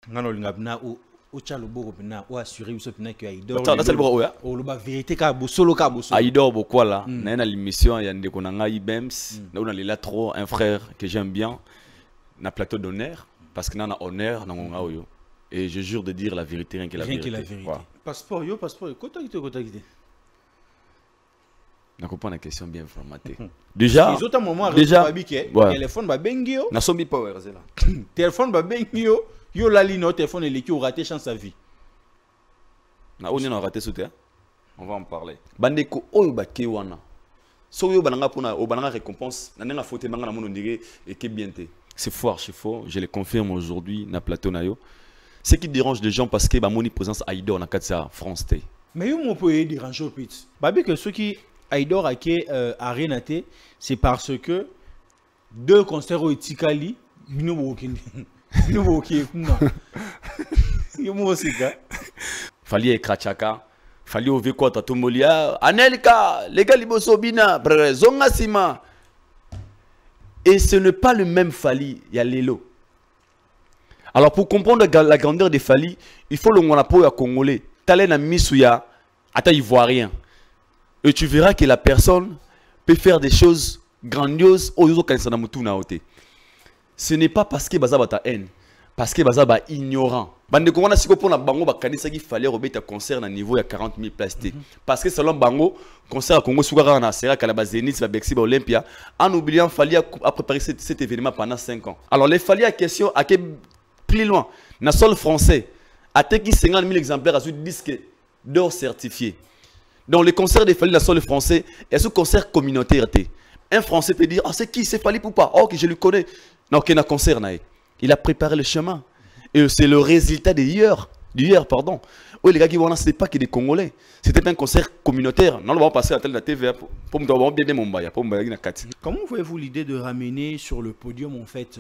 ngano lingabna o chalo boko pena o assurer biso pena que Aïdor ça c'est le bro ya o loba vérité ka bosolo Aïdor bokwala na l'émission ya ndeko na ngai Bems na on a trop un frère que j'aime bien na plateau d'honneur parce que na honneur na ngonga oyo et je jure de dire la vérité rien que la vérité wow. Passeport kota kité na comprendre la question bien formatée déjà les autres moments déjà téléphone ba bengio na sombi power là téléphone ba bengio yo la ligne au téléphone et qui a raté chance sa vie. On a raté ce terrain. On va en parler. Bandeko oyo baké wana. So yo bananga pona o bananga récompense na nga faute manga na mono ndire et que bien té. C'est faux, archi faux, je le confirme aujourd'hui na plateau na yo. Ce qui dérange les gens parce que ba moni présence Aïdor na katsa France té. Mais yo mon peut déranger au pit. Babi que ceux qui Aïdor a qui arénaté, c'est parce que deux concerts au Itikali, nous walking. Nous ok non. Yo mo sika. Fali ekrachaka, fali ove kwa tatombolia, Anelka, les gars liboso bina, zonga sima. Et ce n'est pas le même Fali, il y a Lelo. Alors pour comprendre la grandeur des Fali, il faut le monapo à congolais. T'allais na misuya, ata ivoirien. Et tu verras que la personne peut faire des choses grandioses au yozo kansana mutu na ote. Ce n'est pas parce que baza bata haine, parce que baza ba ignorant. Bande ko wana siko pona bango ba kanisa ki fallait robeta concert na niveau ya 40 000 places té. Parce que selon bango concert à Congo soukara na Sera Kalaba Zenith ba Bexi ba Olympia en oubliant Fali a préparé cet événement pendant 5 ans. Alors les Fali à question à plus loin na sol français a teki 50 000 exemplaires à ce disque d'or certifié. Donc les concerts des Fali na sol français et ce concert communautaire té. Un Français peut dire ah c'est qui c'est Fali Poupa. Oh que je le connais. Non, qu'il y a un concert, il a préparé le chemin. Et c'est le résultat d'hier, pardon. Oui, les gars qui vont là, ce n'était pas que des Congolais. C'était un concert communautaire. Non, on va passer à la TV pour me bien mon bail. Comment voyez-vous l'idée de ramener sur le podium, en fait,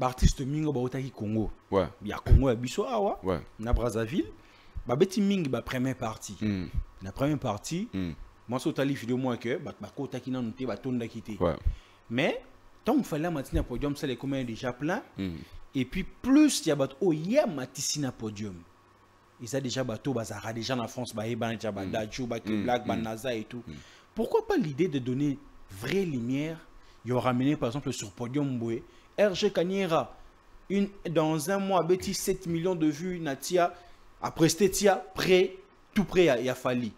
l'artiste Mingo Baotaki Congo? Ouais. Il y a Congo à Bissau, ouais. Na Brazzaville. Babeti Ming, la première partie. La première partie, moi, je suis allé vidéo moins que, Bakotaki n'a pas de quitté. Mais, tant qu'il fallait maintenir un podium, ça les communs déjà plein. Et puis plus il y a bateau, il y a matisina podium. Ils ont déjà bateau, bazara déjà en France, bahéban, jabadadjou, black, banaza et tout. Pourquoi pas l'idée de donner vraie lumière? Il y aura ramené par exemple sur podium Mboué, RG Kanyera, dans un mois, Betty 7 millions de vues, Natia, après Stetia, prêt, tout prêt, il y a Fali.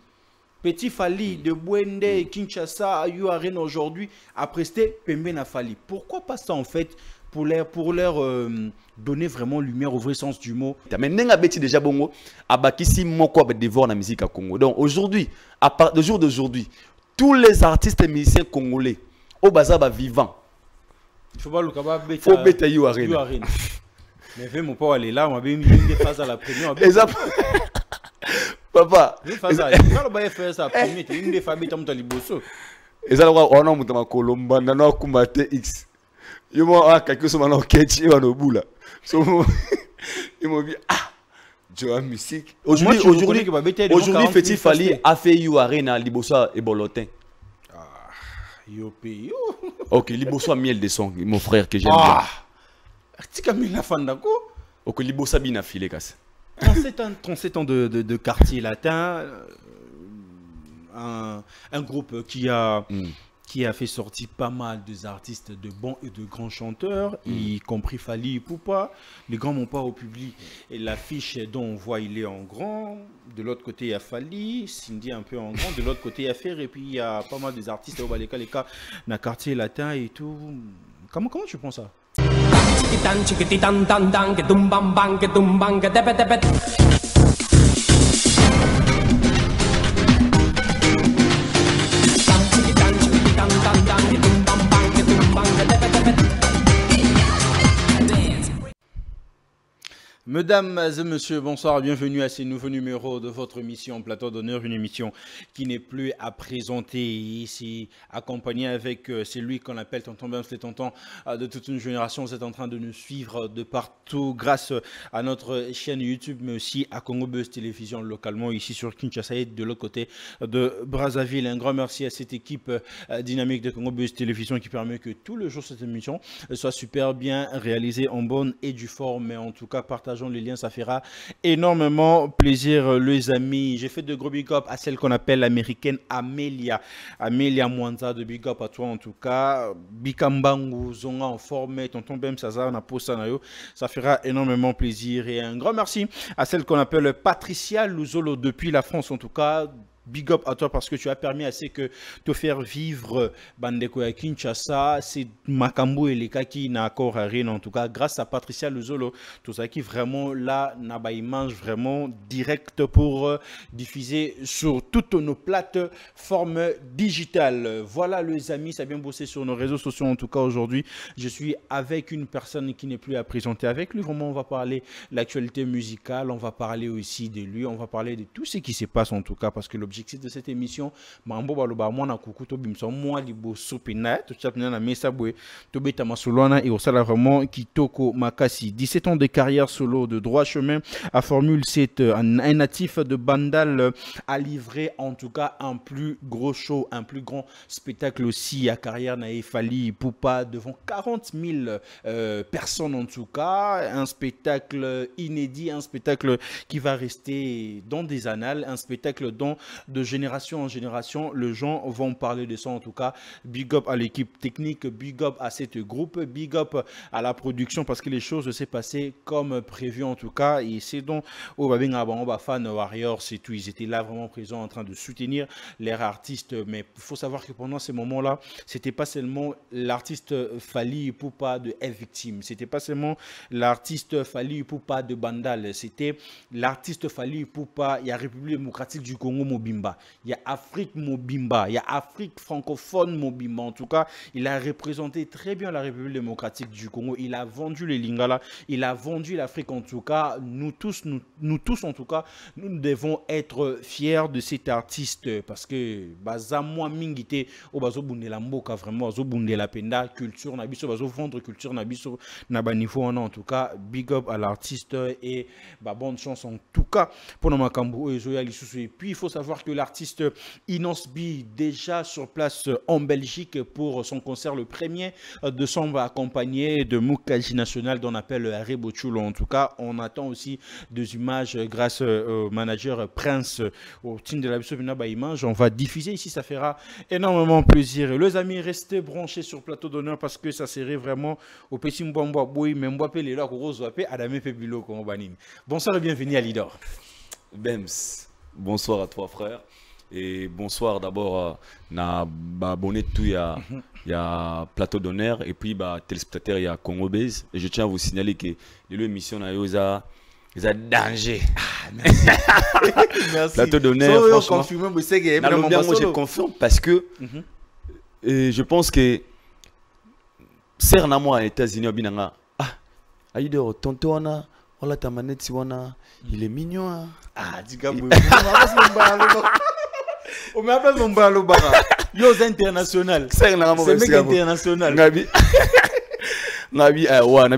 Petit Fali de Bwende, Kinshasa, Ayu Arena aujourd'hui, a presté Pembe na Fali. Pourquoi pas ça en fait pour leur donner vraiment lumière au vrai sens du mot? Mais n'enga beti déjà bongo, abakisi moko a devoir na musique à Congo. Donc aujourd'hui, à part le jour d'aujourd'hui, tous les artistes et musiciens congolais, au bazar vivant. Il faut pas le cabab faut beta Ayu Arena. Mais fait mon père aller là, on m'a mis des phases à la première. Papa, ça premier, une des familles tam taliboso. Et ça on a monté ma Colomba na kumate X. Yo mo a quelque chose maintenant ketchi wa no bula. So il m'a dit ah, Joa musique. Aujourd'hui Petit Fali a fait Ayu Arena liboso et Bolotin. Ah, yo pays. OK, liboso miel de son, mon frère que j'aime bien. Tika mila fandako. OK, liboso bina filé casse. 37 ans de quartier latin, un groupe qui a fait sortir pas mal d'artistes de bons et de grands chanteurs, y compris Fali Poupa. Les grands m'ont pas au public. Et l'affiche dont on voit, il est en grand. De l'autre côté, il y a Fali, Cindy un peu en grand. De l'autre côté, il y a Fer. Et puis, il y a pas mal d'artistes au Baleka, les cas, dans le quartier latin et tout. Comment tu penses ça? Mesdames et messieurs, bonsoir, bienvenue à ce nouveau numéro de votre émission Plateau d'honneur, une émission qui n'est plus à présenter ici, accompagnée avec celui qu'on appelle Tonton Bems, les tontons de toute une génération. Vous êtes en train de nous suivre de partout grâce à notre chaîne YouTube, mais aussi à Congo Buzz Télévision localement ici sur Kinshasa et de l'autre côté de Brazzaville. Un grand merci à cette équipe dynamique de Congo Buzz Télévision qui permet que tout le jour cette émission soit super bien réalisée, en bonne et due forme, mais en tout cas partageons les liens, ça fera énormément plaisir les amis. J'ai fait de gros big up à celle qu'on appelle l'américaine Amelia Mwanza, de big up à toi en tout cas. Bikambangu Zonga en forme, tonton Bem Saza na posta na yo, ça fera énormément plaisir. Et un grand merci à celle qu'on appelle Patricia Luzolo depuis la France en tout cas. Big up à toi parce que tu as permis à ce que te faire vivre Bandeko ya Kinshasa, c'est Makambo et les Kaki na encore rien en tout cas grâce à Patricia Luzolo, tout ça qui vraiment là n'a pas image vraiment direct pour diffuser sur toutes nos plateformes digitales. Voilà les amis, ça a bien bossé sur nos réseaux sociaux en tout cas aujourd'hui. Je suis avec une personne qui n'est plus à présenter avec lui. Vraiment on va parler de l'actualité musicale, on va parler aussi de lui, on va parler de tout ce qui se passe en tout cas parce que l'objectif de cette émission, mambo baloba mwana kukuto bimso moi libo supina to chapna na mesa bwe to beta masolona et au sala vraiment kitoko makasi. 17 ans de carrière solo de droit chemin à Formule 7, un natif de Bandal a livré en tout cas un plus gros show, un plus grand spectacle aussi à carrière na Fally Ipupa devant 40 000 personnes en tout cas, un spectacle inédit, un spectacle qui va rester dans des annales, un spectacle dont de génération en génération, les gens vont parler de ça en tout cas. Big up à l'équipe technique, big up à cette groupe, big up à la production parce que les choses s'est passées comme prévu en tout cas. Et c'est donc au Fan Warriors, c'est tout. Ils étaient là vraiment présents en train de soutenir les artistes. Mais il faut savoir que pendant ces moments-là, c'était pas seulement l'artiste Fally Ipupa de F-Victime, c'était pas seulement l'artiste Fally Ipupa de Bandal, c'était l'artiste Fally Ipupa, il y a République démocratique du Congo Mobimba, il y a Afrique Mobimba, il y a Afrique francophone Mobimba. En tout cas, il a représenté très bien la République démocratique du Congo. Il a vendu les Lingala, il a vendu l'Afrique en tout cas. Nous tous en tout cas, nous devons être fiers de cet artiste parce que bazamwa mingite o bazo bundela mboka vraiment bazo bundela penda culture na biso bazo vendre culture na biso na ba niveau en tout cas. Big up à l'artiste et bonne chance en tout cas pour nos makambo et Zoya Lisusu. Et puis il faut savoir que l'artiste Inosbi déjà sur place en Belgique pour son concert le 1er décembre accompagné de Mukaji National dont on appelle Rebochulo. En tout cas, on attend aussi des images grâce au manager Prince au team de la Bissobina Image. On va diffuser ici, ça fera énormément plaisir. Et les amis, restez branchés sur Plateau d'honneur parce que ça serait vraiment au petit Mbouamba Boui, Mbouapé, les là, Rose Wapé, Adamé Pebilo, Kongobanim. Bonsoir et bienvenue à Lidor. Bems, bonsoir à toi frère. Et bonsoir d'abord à abonné tout il y a Plateau d'honneur et puis téléspectateurs il y a Congo Buzz. Et je tiens à vous signaler que l'émission na yoza danger. Merci. Merci. Plateau d'honneur franchement. Moi je confirme parce que je pense que serna moi aux États-Unis binanga Aïdor tonton voilà ta manette wana il est mignon digabou. On m'appelle mon balo bara. Yo international. C'est mec international. Nabi,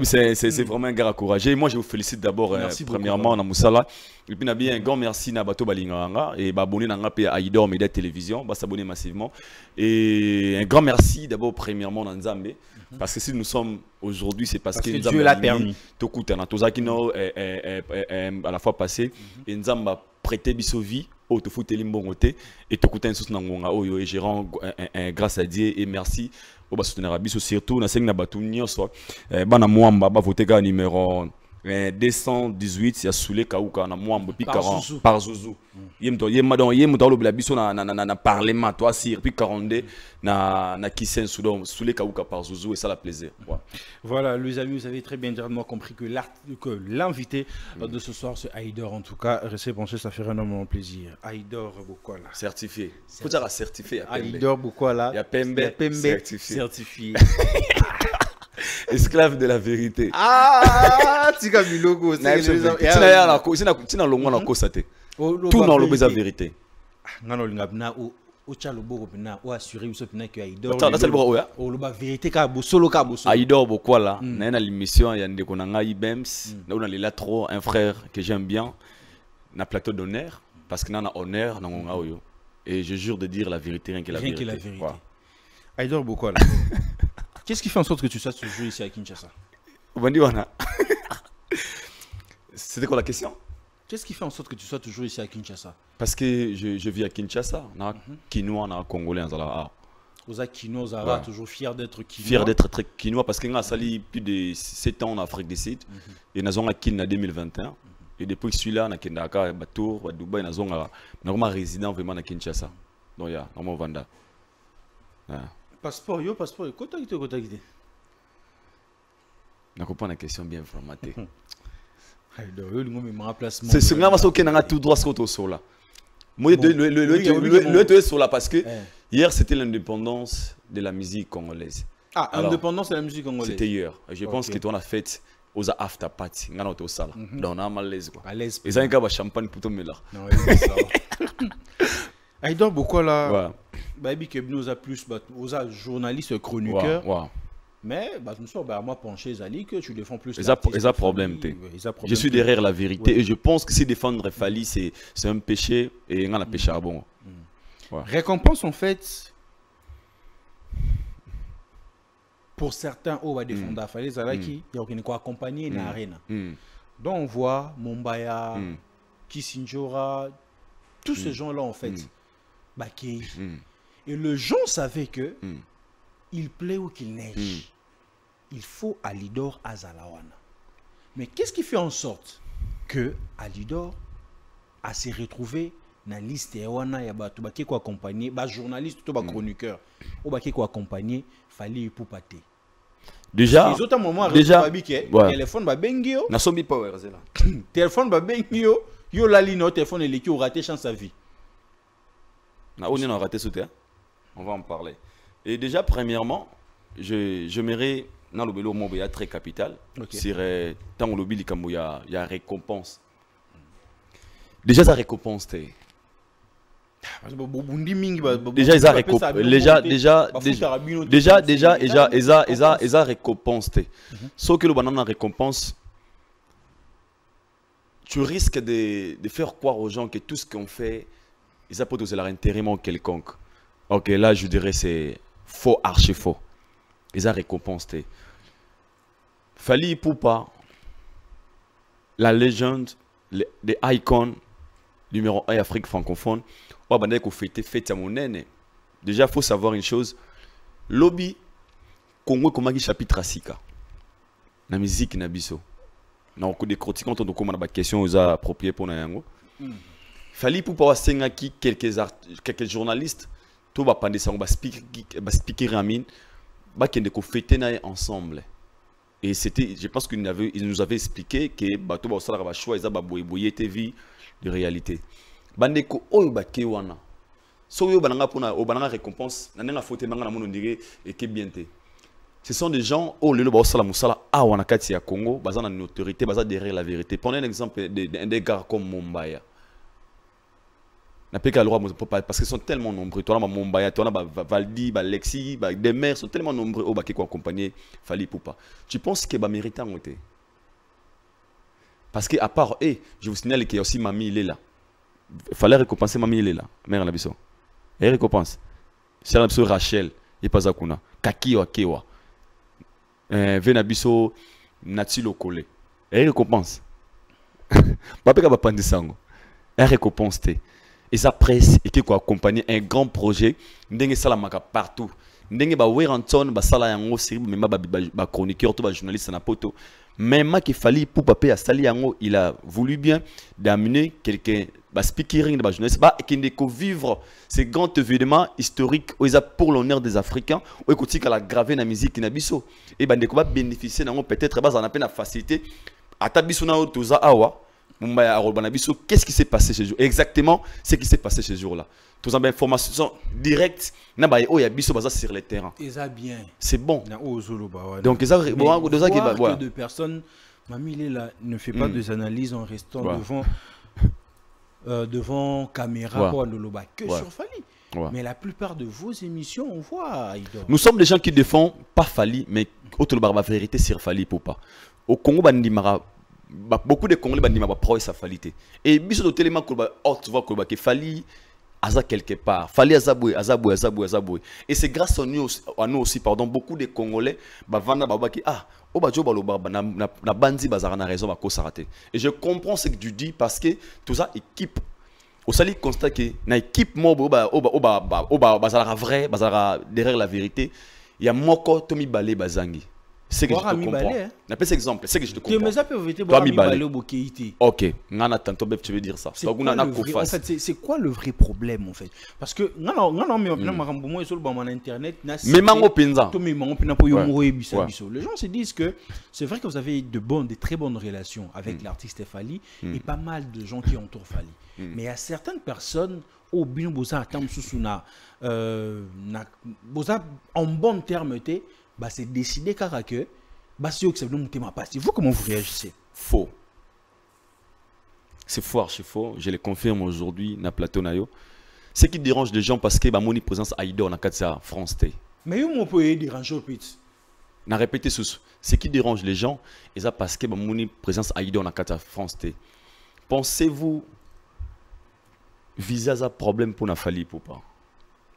c'est vraiment un gars encouragé. Moi, je vous félicite d'abord, premièrement, dans Moussala. Et puis, Nabi, un grand merci à Bato Balinganga et abonner à Aïdor Média Télévision, s'abonner massivement. Et un grand merci d'abord, premièrement, dans Nzambé. Parce que si nous sommes aujourd'hui, c'est parce que Dieu l'a permis. Tokutana, Tozakino à la fois passé, et Nzamba prêté Bissovi. Oh, te foutu limbongote et te coûte un sous nangonga oh et je rends grâce à Dieu et merci au bas soutenir Abisso surtout na sengna batu nyonso bana mwamba ba voter ga numéro 218 ya soulé kauka na mwamba puis 40 par Zouzou yemto yemadon yemuto lo biso na parlement toi sir puis 42 na Kisen Soudom soulé kauka par Zouzou et ça la plaisir. Voilà, les amis, vous avez très bien directement compris que l'invité de ce soir c'est Aïdor en tout cas, restez branchés, ça fait énormément plaisir. Aïdor Bukwala. Certifié. Faut dire certifié. Aïdor Bukwala. Il y a Pembe. Certifié. esclave de la vérité. Ah, tika biloko. Tina ya na ko, tina longo na ko sate. Tout dans le vérité. Ngano lingabna o tcha loboko pena o assurer biso pena que Aïdor. Attends, c'est le bro ya. O loba vérité ka bosolo ka bosolo. Aïdor bokwala, na l'émission ya ndeko na ngai Bems, na on a trop un frère que j'aime bien, na plateau d'honneur parce que na honneur na ngonga oyo. Et je jure de dire la vérité, rien que la vérité. Rien que la vérité. Aïdor bokwala. Qu'est-ce qui fait en sorte que tu sois toujours ici à Kinshasa? C'était quoi la question? Qu'est-ce qui fait en sorte que tu sois toujours ici à Kinshasa? Parce que je vis à Kinshasa, on a Kinois, on a Congolais, on a Oza Kinois, Zara, toujours fier d'être Kinois. Fier d'être très Kinois parce qu'on a sali plus de 7 ans en Afrique du Sud. Et nous avons Kin en 2021. Et depuis que je suis là, on a Kendaka, Batour, Dubaï, nous avons résident vraiment à Kinshasa. Donc, il y a un Vanda. Passeport, yo, passeport, kota kite. Je comprends la question bien formatée. C'est ce que nous avons tout droit sur le sol. Moi, le sur là parce que hier, c'était l'indépendance de la musique congolaise. Ah, l'indépendance de la musique congolaise. C'était hier. Je pense que tu as fait aux after party. On a au sala. Donc, on a mal l'aise. Les uns qui champagne pour tout le monde. Aïdor beaucoup là. Baby que nous a plus aux journalistes chroniqueurs. Mais nous sommes moi penché Zali que tu défends plus. Les problème. Je suis derrière la vérité et je pense que si défendre Fali c'est un péché et on a péché à bon. Récompense en fait pour certains on va défendre Fali Zali qui il faut accompagner une arène. Donc on voit Mombaya, Kisinjora, tous ces gens là en fait. Et le gens savait que il plaît ou qu'il neige. Il faut Alidor à Zalawana. Mais qu'est-ce qui fait en sorte que Alidor a se retrouvé dans la liste et wana ya ba tobaki ko accompagner ba journaliste to ba chroniqueur o ba ko accompagner fallait pour pater. Déjà téléphone ba bengio na sombi power là. Téléphone ba bengio yo la ligne téléphone et qui a raté chance sa vie. Na on a raté sauter. On va en parler. Et déjà premièrement, je m'irais dans le vélo Montbéliard très capital. Sur tant le lobby il y a récompense. Déjà ça récompense déjà ils a récompense sauf que le banana récompense tu risques de faire croire aux gens que tout ce qu'on fait ils apportent leur intérêt quelconque. Ok, là je dirais c'est faux, archi faux. Ils ont récompensé. Fali Ipupa, la légende, les icons numéro 1 Afrique francophone. Déjà, il faut savoir une chose. Lobby, Congo, comment il chapitre Sika. La musique, na biso. Na ko de critiques quand on demande des questions aux appropriées pour Nayango. Fali Ipupa, quelques journalistes. Tout va pendant ça, on va speaker Ramin, qui ne fêter ensemble. Et c'était, je pense qu'il nous avait expliqué que tout va ça va choix, ils ont TV de réalité. Bandeko oyo ba kewana. So yo bananga pona o bananga récompense, na nga fôté manga na mono ndire et que bien té. Ce sont des gens oh le ba osala musala a wana kati ya Congo, bazana une autorité, bazana derrière la vérité. Prenez un exemple des gars comme Mombaya. Parce qu'ils sont tellement nombreux. Toi, là, Mombaya, toi, là, Valdi, Lexi, des maires sont tellement nombreux au qui ont accompagné Fali Ipupa. Tu penses que mérite en côté? Parce qu'à part, je vous signale qu'il y a aussi Mamie, il est là. Il fallait récompenser Mamie, il est là. Mère Labiso. Elle récompense. C'est Labiso Rachel, il pas Zakuna. Kakiwa Kewa. Venabiso Natilo Kole. Elle récompense. Papa va prendre sango. Elle récompense. Et sa presse et qui accompagner un grand projet ndenge sala maka partout ndenge ba Weranton ba sala yango siri même ba chroniqueur to ba journaliste na poto même qui fallait pour papier à sali yango il a voulu bien d'amener quelqu'un ba speaking de ba journaliste ba qui ne vivre ces grands événements historiques pour l'honneur des Africains ou écouter qu'à la graver na musique na biso et ba ndeko ba bénéficier nango peut-être ba en peine à facilité ata biso na toza awa Qu'est-ce qui s'est passé ce jour? Exactement ce qui s'est passé ce jour-là. Toutes les informations directes sur le terrain. C'est bon. Donc, voir que de personnes, Mamie Léla ne fait pas des analyses en restant devant caméra pour que sur Fali. Mais la plupart de vos émissions, on voit Aïdor. Nous sommes des gens qui défendent pas Fali, mais autre la vérité sur Fali pour pas. Au Congo, beaucoup de Congolais bandima ba pro sa falité et biso de tellement tu vois que Fali aza quelque part Fali azaboué et c'est grâce à nous aussi pardon beaucoup de Congolais vanda babaki obajo baloba na bandi bazara na raison ba ko sarate et je comprends ce que tu dis parce que tout ça équipe au sali constat que na équipe mo bazara vrai bazara derrière la vérité il y a moko tomi balé bazangi. C'est que je te comprends. N'a pas exemple, c'est que je te comprends. Ok, tu veux dire ça. En fait, c'est quoi le vrai problème en fait? Parce que les gens se disent que c'est vrai que vous avez de très bonnes relations avec l'artiste Fali et pas mal de gens qui entourent Fali. Mais il y a certaines personnes au bien en bon terme c'est décidé que vous comment vous réagissez? Faux. C'est faux, archi faux. Je le confirme aujourd'hui na plateau nayo. Ce qui dérange les gens parce que ba moni présence Aïdor na katsa France T. Mais on peut déranger au pit. Na répéter ce qui dérange les gens et ça parce que ba moni présence Aïdor na katsa France T. Pensez-vous visa ça problème pour na Fali pour pas?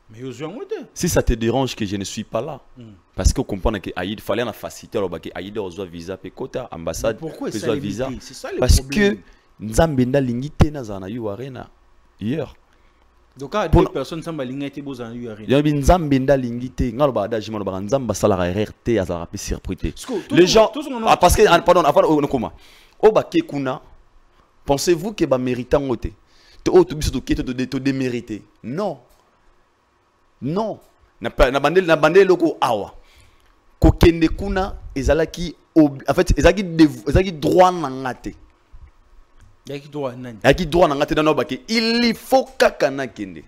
Mais si ça te dérange que je ne suis pas là, parce que comprendre que Aïd fallait la faciliter alors que Aïd reçoit visa pe quota ambassade reçoit visa parce que Nzambenda lingité na zana yu arena hier. Donc à deux personnes samba lingité bo zana yu arena. Ya Nzambenda lingité ngalo ba da jima ba Nzamba sala RRT azara pe surprise. Les gens parce que pardon avant comment o ba ke kuna pensez-vous que ba méritant oté to to biso to démérité? Non. Non, na bandé loko awa. Kokende kuna ezalaki en fait ezalaki droit na ngate. Yaki droit nani? Yaki droit na ngate dans baki il faut kaka na kende.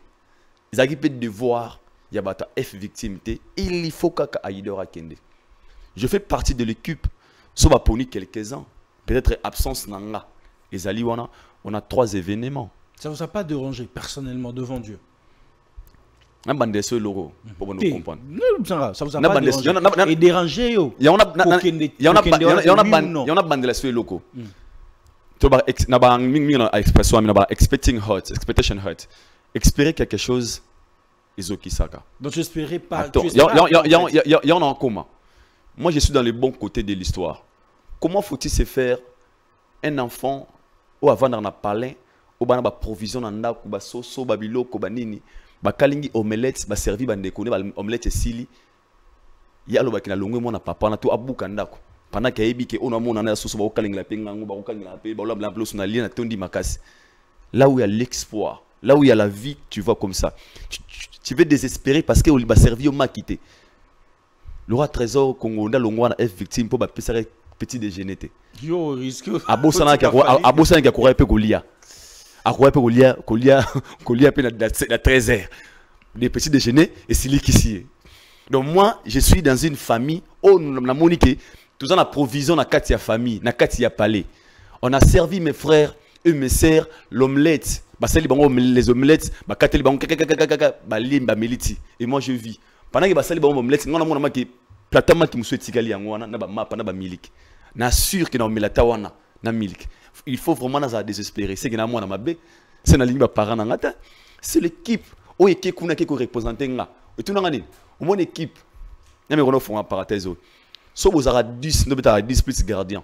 Ezalaki peut devoir ya bata F victimité, il faut kaka Aïdor kende. Je fais partie de l'équipe so ba poni quelques-uns, peut-être absence nanga. Ezali wana, on a 3 événements. Ça vous a pas dérangé personnellement devant Dieu? Un bandé sur logo pour nous comprendre. Ça vous a pas dérangé? Et dérangé yo. Il y en a bandé sur logo. Tu vas expecting hurt, expectation hurt. Espérer quelque chose izokisaka. Donc tu espérais pas. Il y en a en coma. Moi je suis dans le bon côté de l'histoire. Comment faut-il se faire un enfant ou avant d'en parler ou bana ba provision na ndako ba soso ba biloko ba nini? Ba kalingi omelette ba servi ba ndekone ba omelette sili ya lo ba kina longwe mona papa na to abuka ndako pendant que yebi ke ona mona na soso ba kalingi la penga ngo ba kalingi la pe ba la blanc plus na lien na tondi makasi. Là où il y a l'exploit, là où il y a la vie, tu vois comme ça. Tu veux désespérer parce que ba servi au makité. Le roi trésor Congo na longwa na F victime pour ba petit déjeuner. Yo risque abosana ka ko pe golia. À quoi peut colia à 13h des petits déjeuners et c'est lui qui s'y. Donc moi je suis dans une famille où nous avons moniqué tout ça la provision na katia famille na katia palais. On a servi mes frères et mes sœurs l'omelette ba sali bango les omelettes ba kateli bango ba limba meliti et moi je vis pendant que ba sali bango omelette ngona mona maki platama ki musweti kali yango wana na ba mapa na ba miliki na sûr que na omelata wana na miliki. Il faut vraiment nous désespérer. C'est que na moi na mabe, c'est na ligne ba parents na ngata. C'est l'équipe. O eke kuna ke ko représenter nga. Et tout ngani. Au moins équipe. Na me kono font en parenthèse. So vous aura 10, no beta 10 plus gardiens.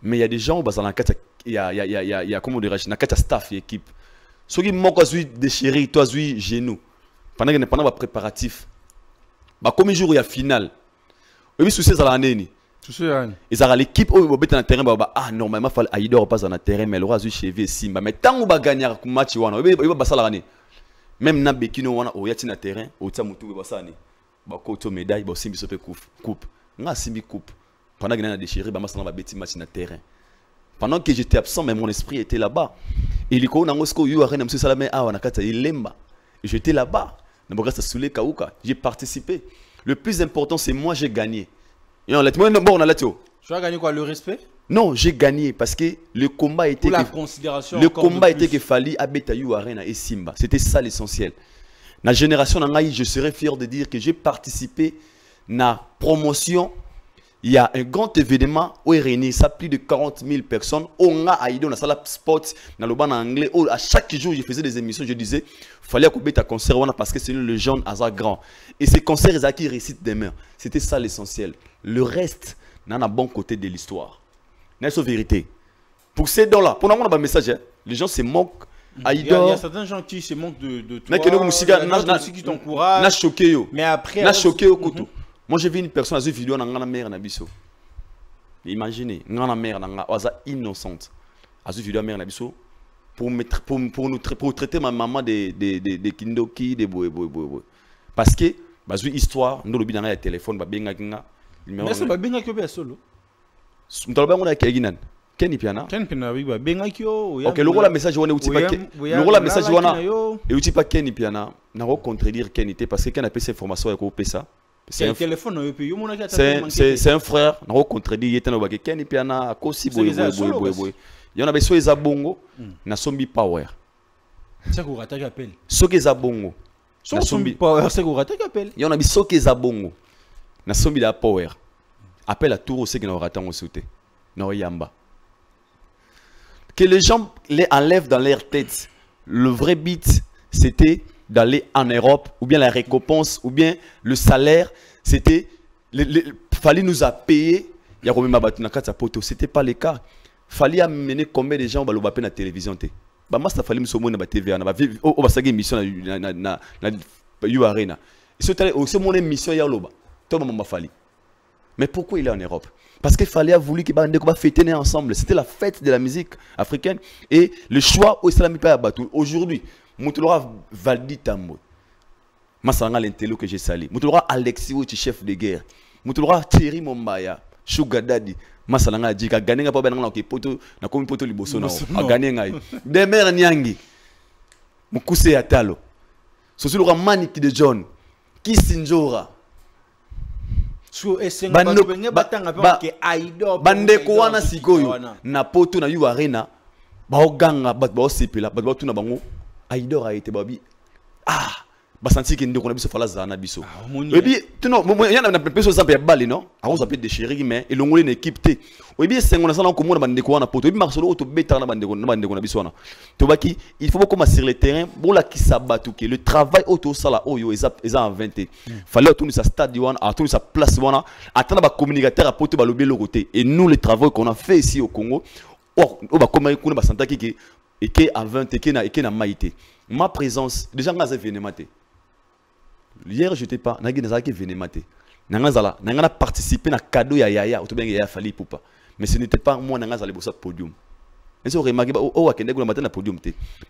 Mais il y a des gens où dans kata il y a comment dire na kata staff et équipe. So qui moko zui déchiré, toi zui genou. Pendant ba préparatif. Ba comme jour il y a finale. Et puis souci ça la neni. Ils ont l'équipe où ils na terrain normalement il faut Aïdor pas dans terrain mais le roi cheveux Simba mais tant on va gagner le match wana il va ça la même na Bekino wana o yati na terrain o tsa mutu ba ça ni ba ko to médaille ba simbi sope coupe nga simbi coupe pendant que na déchiré ba masala ba beti match na terrain Pendant que j'étais absent, mais mon esprit était là-bas. Et j'étais là-bas. J'ai participé. Le plus important, c'est moi, j'ai gagné. Tu as gagné quoi? Le respect? Non, j'ai gagné parce que le combat était pour la considération. Le combat était que Fally Abeta Yu Arena et Simba. C'était ça l'essentiel. La génération d'Angaï, je serais fier de dire que j'ai participé à la promotion. Il y a un grand événement où il réunit ça plus de 40 000 personnes. On a aidé dans la salle sport, dans le ban anglais. À chaque jour, je faisais des émissions. Je disais, il fallait qu'on mette un concert parce que c'est le jeune hasard grand. Et ces concerts, ils ont qui récitent demain. C'était ça l'essentiel. Le reste, on a un bon côté de l'histoire. C'est la vérité. Pour ces dons-là, pour nous, on a un message. Hein. Les gens se moquent. Il y a certains gens qui se moquent de toi. Il y a aussi qui t'encouragent. Mais après... Moi, j'ai vu une personne à cette vidéo dans la mère Nabiso. Imaginez, dans la mère innocente. À cette vidéo, mère Nabiso, pour traiter ma maman de Kindoki, de boy. Parce que, bah, une histoire, nous avons un téléphone, bah, bien nga. Mais c'est pas bien nga qui solo. Nous avons un Keginan. Ken Piana. Ken Piana, oui, bah, bien nga. Ok, le rôle message on est outil pas. Le rôle message on a. Et outil pas Ken Piana. N'a pas contredire Ken parce que Ken a fait cette information avec OPSA. C'est un téléphone, c'est un frère, on contredit, il était dans le Ken Piana, Kosi boy. Il y en avait soit Zabongo, na Sombi Power. C'est quoi tu appelles? Soke Zabongo. Sombi Power, c'est quoi tu appelles? Il y en avait Soke Zabongo, na Sombi la Power. Appelle à tout ce qui n'a pas été sauté. Non Yamba. Que les gens les enlèvent dans leur tête. Le vrai but, c'était d'aller en Europe, ou bien la récompense, ou bien le salaire, c'était, fallait nous a payé, il y a même c'était pas le cas. Fallait amener combien de gens dans la télévision. Bah, moi, ça fallait me sauver dans la TV, on va faire une émission dans la Arena. Et c'est aussi mon émission, il y a l'oba. Tout le monde m'a fallu. Mais pourquoi il est en Europe? Parce qu'il fallait voulu qu'il va fêter ensemble. C'était la fête de la musique africaine. Et le choix au Islam pas abattu. Aujourd'hui, Moutoulora Valdi Tambo. Massanga l'intello que j'ai sali. Moutoulora Alexis Outi, chef de guerre. Moutoulora Thierry Mombaya, Sugar Daddy. Masalanga dit qu'à gagner pas bien dans le poto, na comme poto liboso na. À gagner ngai. Demer Nyangi. Mukuse Atalo. Sosulora Maniki de John. Kisinjora. Bandeko wana sikoyo na poto na yu arena. Baoganga bat baosepela bat batuna bango. Aïdor a été babi. Ah, basanti qui ndeko na biso fala zana biso. Et puis tu non, il y en a personne ça peut balle non. On ça peut déchirer mais et l'ongolais une équipe té. Et puis c'est on a ça na komona bandeko wana poto. Et puis Marcelo to beta na bandeko na biso na. To baki, il faut beaucoup sur le terrain pour la qui sabatu que le travail auto sala oyo ils a inventé. Fallait tourner sa stade wana, à tourner sa place wana, attendre ba communicateur à poto ba lobby le côté. Et nous les travaux qu'on a fait ici au Congo, on va comment qu'on ba santa qui et qui a 20 et qui n'a maïté. Ma présence, déjà, je suis venu mater. Hier, je n'étais pas, je suis venu mater. Je suis participé à un cadeau à Yaya, ou bien Yaya Fali Poupa. Mais ce n'était pas moi qui allé sur le podium. Mais vous remarquez, podium.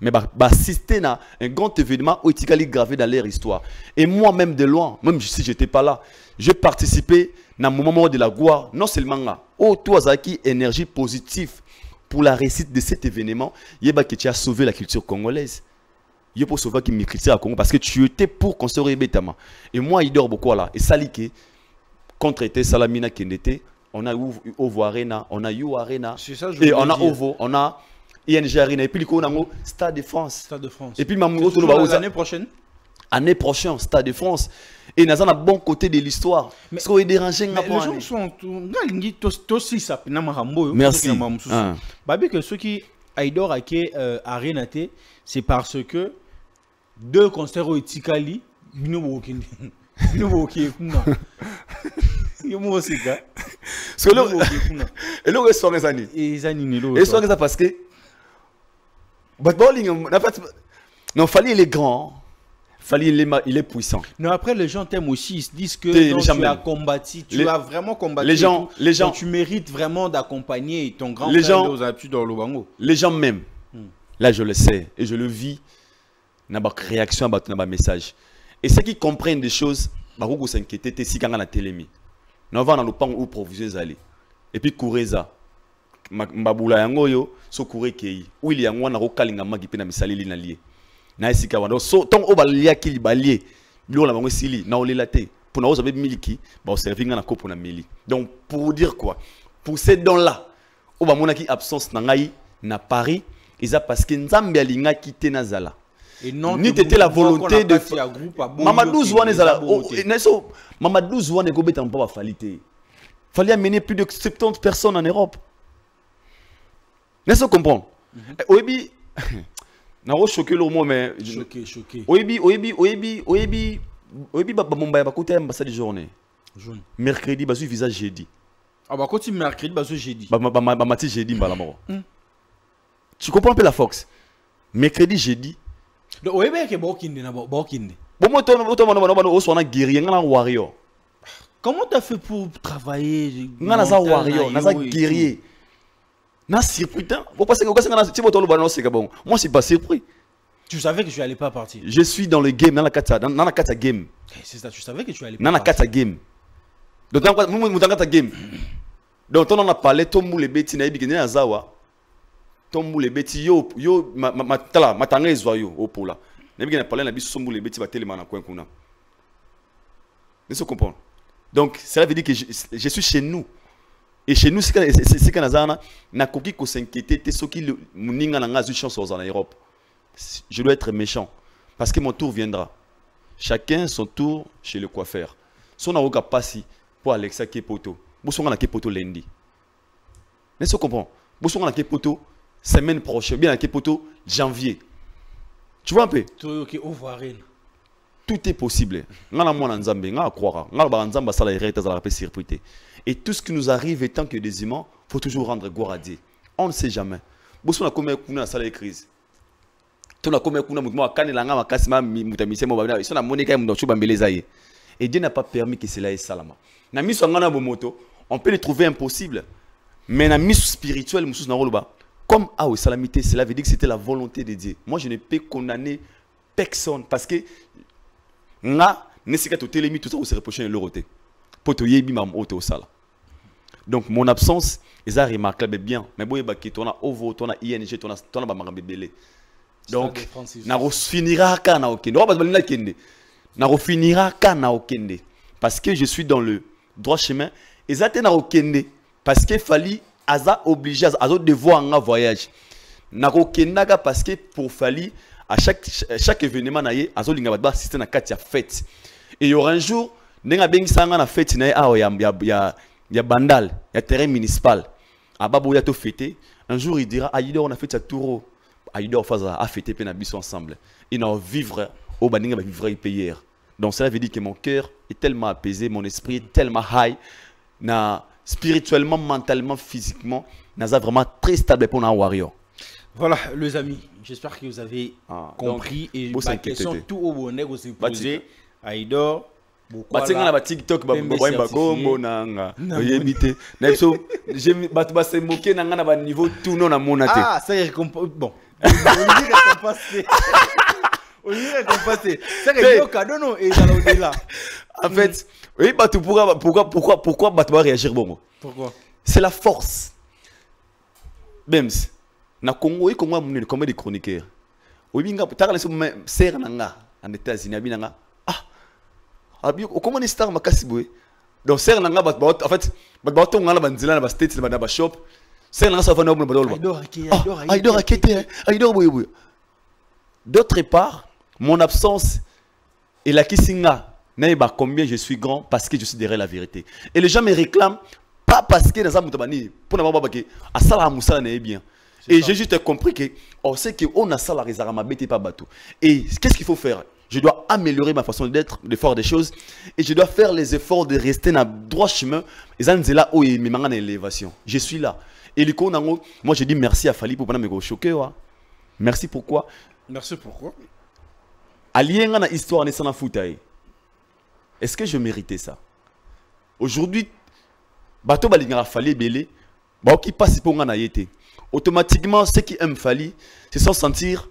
Mais assister à un grand événement où il est gravé dans leur histoire. Et moi-même de loin, même si je n'étais pas là, j'ai participé à un moment de la gloire, non seulement là, où toi, Zaki, énergie positive. Pour la réussite de cet événement, tu as sauvé la culture congolaise. Il faut sauver la culture à Congo parce que tu étais pour construire Betama. Et moi, il dort beaucoup là. Et Salike, contre était Salamina qui était, on a Ovo Arena, on a You Arena, et on a Ovo, on a ING Arena, et puis on a Stade de France. Stade de France. Et puis l'année prochaine. Année prochaine, Stade de France. Et nous avons un bon côté de l'histoire. Mais les gens sont aussi ça. Merci. Que ceux qui aident à Renaté, c'est parce que deux concerts au Itikali, ils n'ont aucun. Ils n'ont aucun. Ils n'ont aucun. Et là, ils sont les années. Ils sont ça parce que. Non, fallait les grands. Il est puissant. Non, après, les gens t'aiment aussi. Ils se disent que tu as combattu. Tu as vraiment combattu. Les gens. Donc, tu mérites vraiment d'accompagner ton grand frère aux habitudes dans l'Obango. Les gens m'aiment. Là, je le sais. Et je le vis. Il y a une réaction à un message. Et ceux qui comprennent des choses, ils s'inquiètent. Si quand on a télé, nous allons dans le pan où provisions aller. Et puis, Koureza. mbabula yango yo so kure kei où il y a ngwana ko kalinga magi pe na misalili na lié na esika wando so ton o balia ki balie bilo na bango sili na olela te pour na ozabe miliki ba servir na kopo na mili. Donc pour dire quoi, pour ces dons là o ba mona ki absence na ngai na Paris ils a parce que nzambe alinga kité na zala et non ni t'étais la volonté de Mamadou Zouane zala Mamadou Zouane ko beta mpa falité. Fallait amener plus de 70 personnes en Europe. N'est-ce pas comprendre? Oyebi, n'a pas choqué le mot mais choqué. Oyebi, bah Mumbai bah côté ambassade de journée. Mercredi bah visa jeudi. Ah bah côté mercredi bah jeudi. Bah mati jeudi bah la mort. Tu comprends un peu la Fox? Mercredi jeudi. Donc oyebi que bokinde na bokinde. Bon moi toi on a guerrier on a warrior. Comment tu as fait pour travailler? On a un warrior, on a un guerrier. Na surpris. Vous pensez que c'est bon. Moi, je suis pas surpris. Tu savais que tu allais pas partir. Je suis dans le game, dans la kata game. C'est ça, tu savais que tu allais pas partir. Dans la kata game. Donc, dans la game. Donc, on a parlé, Tomou les bêtis, na ibiki na zawa. Tomou les bêtis, yo, matala, matanga zoyo, au pola. Na ibiki na parlé, na bisu somou les bêtis, ba téléma na coin kuna. Vous comprenez? Donc, cela veut dire que je suis chez nous. Et chez nous, c'est que na koki ko s'inquiéter, te soki muninga na nga zu chance en Europe. Je dois être méchant parce que mon tour viendra. Chacun son tour chez le coiffeur. Si on a aucun passi pour Alexa Kepoto, vous na Kepoto lundi. N'est-ce pas comprendre? Vous na Kepoto semaine prochaine, bien na Kepoto janvier. Tu vois un peu? Tout est possible. Ngana mwana nzambe, ngana croire. Ngana ba nzamba sala ireta za la paix surprise. Et tout ce qui nous arrive étant que des humains, il faut toujours rendre gloire à Dieu. On ne sait jamais. Si on a combien de salle de crise, on a combien de et Dieu n'a pas permis que cela est salama. On peut les trouver impossible, mais dans le spirituel, comme à salamité, cela veut dire que c'était la volonté de Dieu. Moi, je ne peux condamner personne parce que tout se reprocher l'Europe. Donc mon absence est remarquable bien mais bon il on a OVO on a ING on a bamanga belé donc na refinira kana okende na refinira kana okende parce que je suis dans le droit chemin ezate na okende parce que fali aza obligé azo devoir un voyage na okendaka parce que pour fali à chaque événement na ye azo linga ba assister na kati ya fête et il y aura un jour nenga bengi sanga na fête na ya bandal ya terrain municipal ababo ya to fêter un jour il dira Aïdor on a fait à Touro Aïdor faza a fêter pe na biso ensemble et na vivre au baninga ba vivre payer. Donc cela veut dire que mon cœur est tellement apaisé, mon esprit est tellement high na spirituellement, mentalement, physiquement naza vraiment très stable pour un warrior. Voilà les amis, j'espère que vous avez compris donc, et ma question tout au bonheur que vous posez Aïdor batinga na ba TikTok ba ba kombo nanga oyebite na so je batu ba se moquer nanga na ba niveau tout non na monate ah ça y bon on dirait qu'on passe ça que cadeau non et ça là en fait oui batu pourquoi batu va réagir bon pourquoi c'est la force Bems na Congo et Congo mon comme des chroniqueurs oui binga ta la so ser nanga en États-Unis abinanga comment est star makasi boy donc ser nanga en fait bato ngala banzila na ba state na ba shop ser nanga ça va na ba dolba Aïdor akete Aïdor boy d'autre part mon absence et la kisinga naïba combien je suis grand parce que je suis derrière la vérité et les gens me réclament pas parce que dans un mutabani pour na ba ke asala musala na bien et j'ai juste compris que on sait que on a ça la réserve bête pas bateau et qu'est-ce qu'il faut faire. Je dois améliorer ma façon d'être, de faire des choses. Et je dois faire les efforts de rester dans le droit chemin. Et ça, c'est là où il me manque l'élévation. Je suis là. Et du coup, moi, je dis merci à Fali pour me choquer. Merci pourquoi? Merci pourquoi? Allié dans l'histoire, est-ce que je méritais ça? Aujourd'hui, bateau balinga Fali belé, qui passe pour nga été. Automatiquement, ceux qui aiment Fali se sont sentir,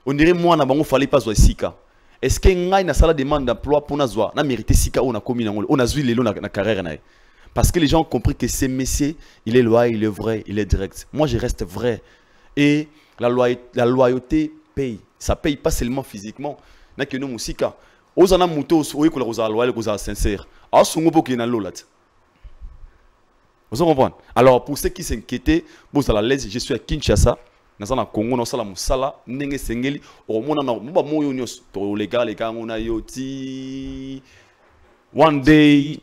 on dirait moi, na bango Fali pas sika. Est-ce que ngai na sala demande d'emploi pour na zwa na mérité sika on a commis on a zui lelo na carrière na Parce que les gens ont compris que ce messier, il est loyal, il est vrai, il est direct. Moi, je reste vrai. Et la loyauté paye. Ça paye pas seulement physiquement. Il y a que nous, musique. Aux en a mouton, oui, qu'on est loyal, qu'on est sincère. Ah, son mot qui est dans l'eau là. Vous comprenez? Alors, pour ceux qui s'inquiétaient, vous allez l'aise, je suis à Kinshasa. Dans le Congo, dans la Moussala, Nenge Sengeli, au monde, on a les gars, on a yoti. One day.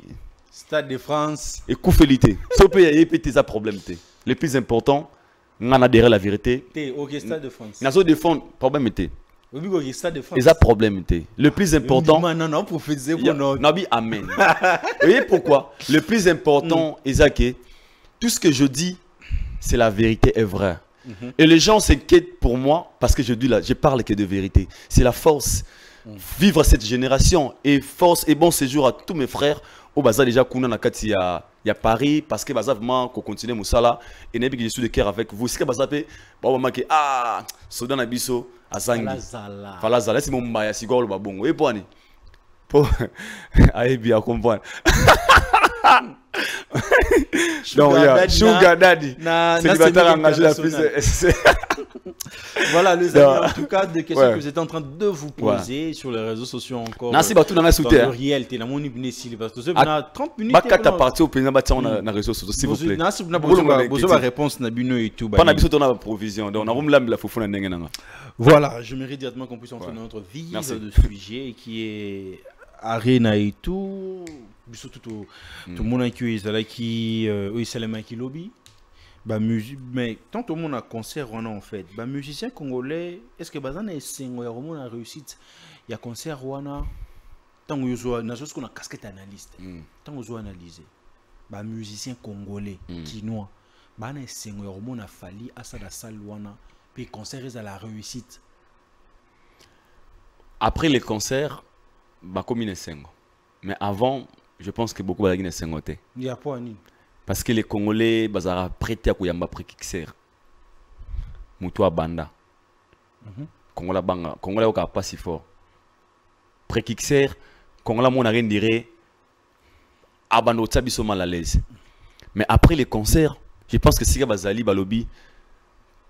Stade de France. Et Koufélité. Ce pays a des problèmes. Le plus important, on a adhéré à la vérité. Ok, Stade de France. Nous avons défendu, problème était. Oui, Stade de France. Et ça, problème était. Le plus important. Non, non, prophétisez pour notre. Nabi, amen. Vous voyez pourquoi? Le plus important, Isaac, tout ce que je dis, c'est la vérité est vraie. Et les gens s'inquiètent pour moi parce que je dis là, je parle que de vérité. C'est la force. Vivre cette génération et force et bon séjour à tous mes frères. Au bazar déjà kuna na kati ya Paris parce que bazar vraiment qu'on continue musala et n'est que je suis de cœur avec vous. C'est que bazar pe ba ba marqué ah soda na biso azangi. Fala zala c'est mon mbaya sigolo ba bongo. Et boani. Pour aïe bien comprendre. Sugar Daddy. Célibataire engagé la plus. Voilà les amis, en tout cas des questions que vous êtes en train de vous poser sur les réseaux sociaux encore. Merci beaucoup dans la soutien. Réalité, la monnaie parce que vous avez 30 minutes. Bakka ta partie au président bâti on a réseaux sociaux s'il vous plaît. Merci beaucoup la réponse na bino et tout. Pas na biso na provision. Donc on a vraiment la fofona ndenge nanga. Voilà, je mérite directement qu'on puisse entrer dans notre vie de sujet qui est Arena et tout. Tout le monde qui lobby. Mais tant que le monde a concert en fait, les musiciens congolais, est-ce que bazana a réussite? Il y a concert tant que on a casquette analyste, tant que on analyser, les musiciens congolais, chinois, bana on a fallu à ça la salle puis concert à la réussite. Après les concerts, comme il est mais avant, je pense que beaucoup de gens ont été. Il y a pas ni. Parce que les Congolais sont prêtés à Kouyamba pré-Kixer. Moutoua Banda. Congolais Banga. Congolais n'est pas si fort. Pré-Kixer, Congolais mon rien dirait Abando Tsabiso mal à l'aise. Mais après les concerts, je pense que si Bazali Balobi,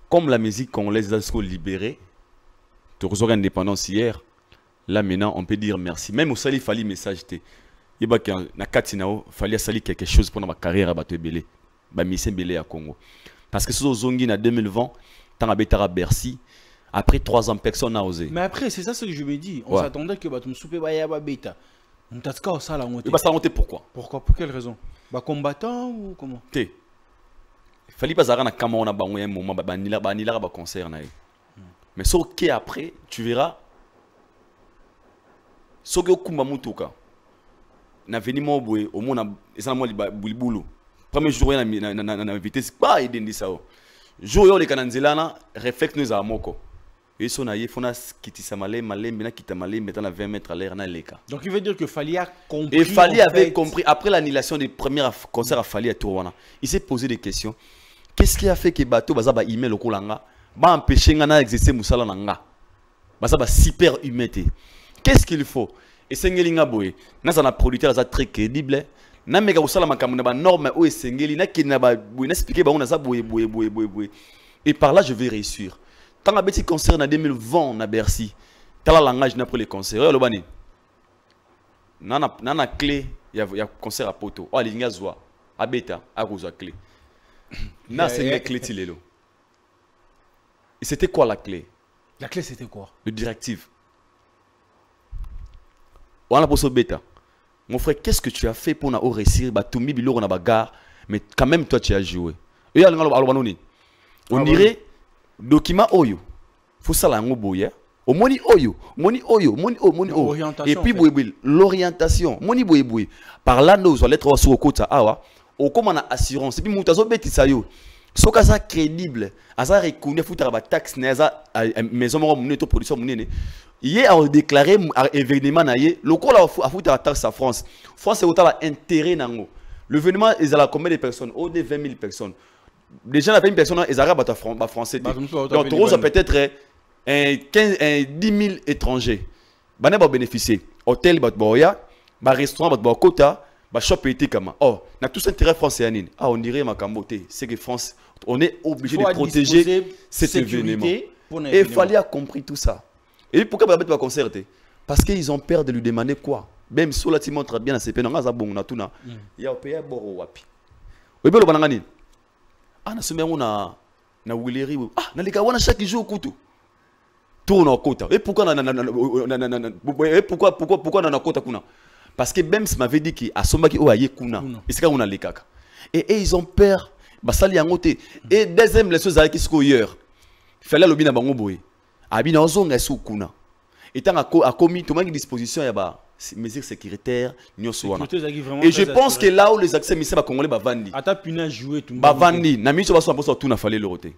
comme la musique congolaise est libérée, tu reçois l'indépendance hier. Là maintenant, on peut dire merci. Même au Sali Fali message té. Il fallait salir quelque chose pour ma carrière à Batouébélé. Mission Belé à Congo. Parce que ce Zongi en 2020, tant à Bercy, après 3 ans, personne n'a osé. Mais après, c'est ça ce que je me dis. On s'attendait que Batum Soupé Bayaba Beta. On t'a dit ça la montée. Ça monter pourquoi? Pourquoi? Pour quelle raison? Combattant ou comment? Il fallait pas avoir un Cameroun à un moment, Banila concert. Mais ce qui après, tu verras. Ce qui est Kumba Moutoka. Na veni mo boye au monde esa mo bulibulu premier jour na vitesse pas idendi ça jour yo le kananzela na réflexe nous a moko et son aye fona kitisa malembe na kita malembe dans 20 mètres à l'air na leka. Donc il veut dire que Fali a compris. Et Fali avait compris après l'annulation des premiers concerts à Fali à Tourwana. Il s'est posé des questions. Qu'est-ce qui a fait que bateau baza ba email au kolanga ba empêcher ngana exercer musala nanga baza ba super humanité. Qu'est-ce qu'il faut? Et Sengeli Ngaboye, nous avons un producteur très crédible. Nous avons une norme où Sengeli n'a expliqué et par là je vais réussir. Tant que petit concert en 2020 à Bercy, tant la langage n'a pas les concerts. Le bani, nana clé, il y a concert à Poto. Oh, les gars zoa, à Beta, à Rosa clé. Na c'est la clé tilelo. Et c'était quoi la clé? La clé c'était quoi? Le directive. On a posé bêta. Mon frère, qu'est-ce que tu as fait pour réussir? Toumi Bilo on a bagarre, mais quand même toi tu as joué. Et on dirait document oyo. Faut ça la ngoboya. Au moni oyo, moni oyo, moni oyo. Et puis l'orientation, moni boye. Par là nous allons être sur le côté awa. Au comme on a assurance. Et puis moutazo bêti ça yo. Soka ça crédible. Asa reconnaît foutre ba taxe neza maison mo moneto production monene. Hier a déclaré événement naie local a foutre la taxe à France. France est autant intérêt nango. L'événement ils a combien de personnes? Au de 20 000 personnes. Déjà la 20 000 personnes ils arabent à français. Donc tu as peut-être 10 000 étrangers. Bana ba bénéficier. Hôtel ba boya, ba restaurant ba kota, Bah shop été comment? Oh, on a tous intérêt français. Ah, on dirait ma camboté. C'est que France, on est obligé de protéger cet événement. Et il fallait avoir compris tout ça. Et pourquoi Babette va concerter? Parce qu'ils ont peur de lui demander quoi. Même si tu montres bien à CP, il y a un pays à Boro Wapi. Oui, bien le banangani. Ah, na semaine on a Willeri. Ah, na les kawana chaque jour kutu. Tourne en côte. Et pourquoi pourquoi na côte kuna? Parce que même si m'avait dit qu'à Sombaki ou aye kuna. Et c'est quand on a les kaka. Et ils ont peur. Bah ça li angoté. Et deuxième les choses qui sont hier. Fallait le bien bango boy. Abina ozonga sou kuna. Et tant à commis tout une disposition ya ba mesures sécuritaires nyoswana. Et je pense que là où les accès misé ba congolais ba vandi. Ata pina jouer tout. Ba vandi na miso ba so poso tout na fallait le roter.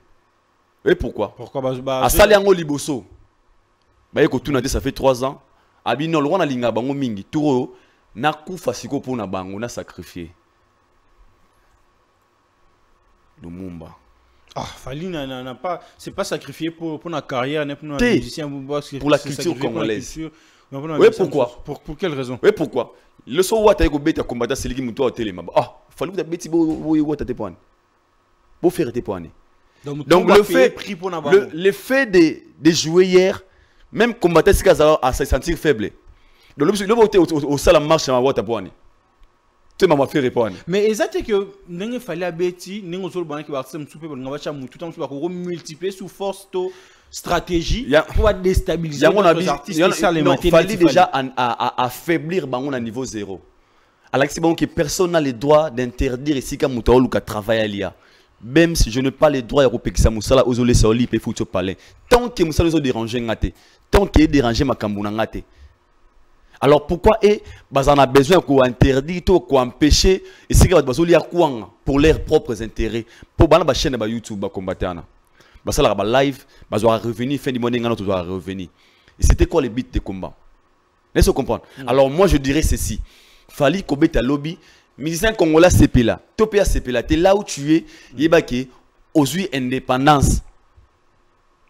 Et pourquoi? Pourquoi à Saliango liboso. Ba yeko tout na ça fait 3 ans. Abino le roi na linga bango mingi turo na kufa siko pour na bango na sacrifier. Lumumba. Ah, Fali n'a pas, c'est pas sacrifié pour la carrière, pour la musicien, pour la culture congolaise. Oui, pourquoi? Pour quelle raison? Oui, pourquoi? Le so wata eko beta combattre celui qui muto hotel maba. Ah, Fali vous beti bo wata te poane. Bo faire te poane. Donc le fait de jouer hier, même combattre ce cas à se sentir faible. Donc le vote au salle marche ma wata poane. Mais exact que n'engé fallait abeti n'engé sur le banc qui va se souper pour n'avoir tout le temps pour multiplier sous force to stratégie pour déstabiliser les artistes. Il fallait déjà affaiblir bango à niveau zéro. Alors c'est bon que personne n'a le droit d'interdire ici quand Moutaou Luka travaille à l'IA. Même si je n'ai pas le droit de repérer Moussala aux olés sur l'IP foutu palais. Tant que Moussala nous dérangé ngate, tant qu'il dérangé ma Kambouna ngate. Alors pourquoi on a besoin qu'on interdit, qu'on empêche, et c'est que pour leurs propres intérêts, pour la chaîne de YouTube, combattre. Ça la live, on va revenir, fin du mois, on va revenir. Et c'était quoi les bits de combat? Laissez-vous comprendre. Alors moi je dirais ceci. Fallait qu'on mette à lobby, musicien congolais CP là, Topia CP là, tu es là où tu es, il y a aux indépendance.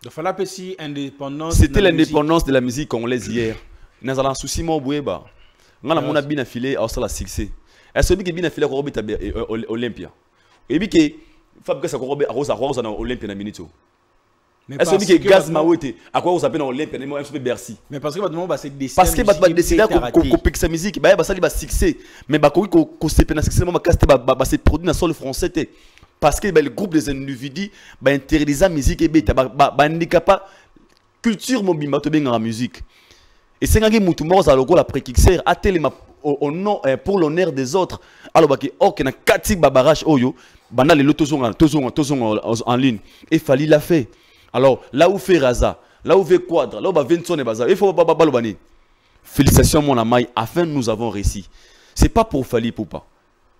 Il fallait appeler indépendance. C'était l'indépendance de la musique congolaise hier. Nous avons un souci moi boueba. Nous avons un bien affilé à la succès. Est-ce que bien affilé à Olympia? Et bien que Fabien Sakorobe à Rosa Rosa dans Olympia na minute. Est-ce que Gaz Mawete à quoi vous appelez dans Olympia na MSP Bercy? Mais parce que maintenant c'est décidé. Parce que bah décider qu'on pique sa musique, bah ça va succès. Mais bah qu'on se pénal succès moi casse bah c'est produit dans sol français parce que le groupe des individus bah interdit la musique et bah handicapa culture mobile to bien en musique. Et c'est quand il mort à logo la prékixer à télé au nom pour l'honneur des autres. Alors que ok na kati babarage oyo bana le tozong en ligne et fallait la fait. Alors là où fait Raza, là où fait Quadra, là où va Vincent et Baza, il faut balobani. Félicitations mon ami, afin nous avons réussi. C'est pas pour Fali Poupa.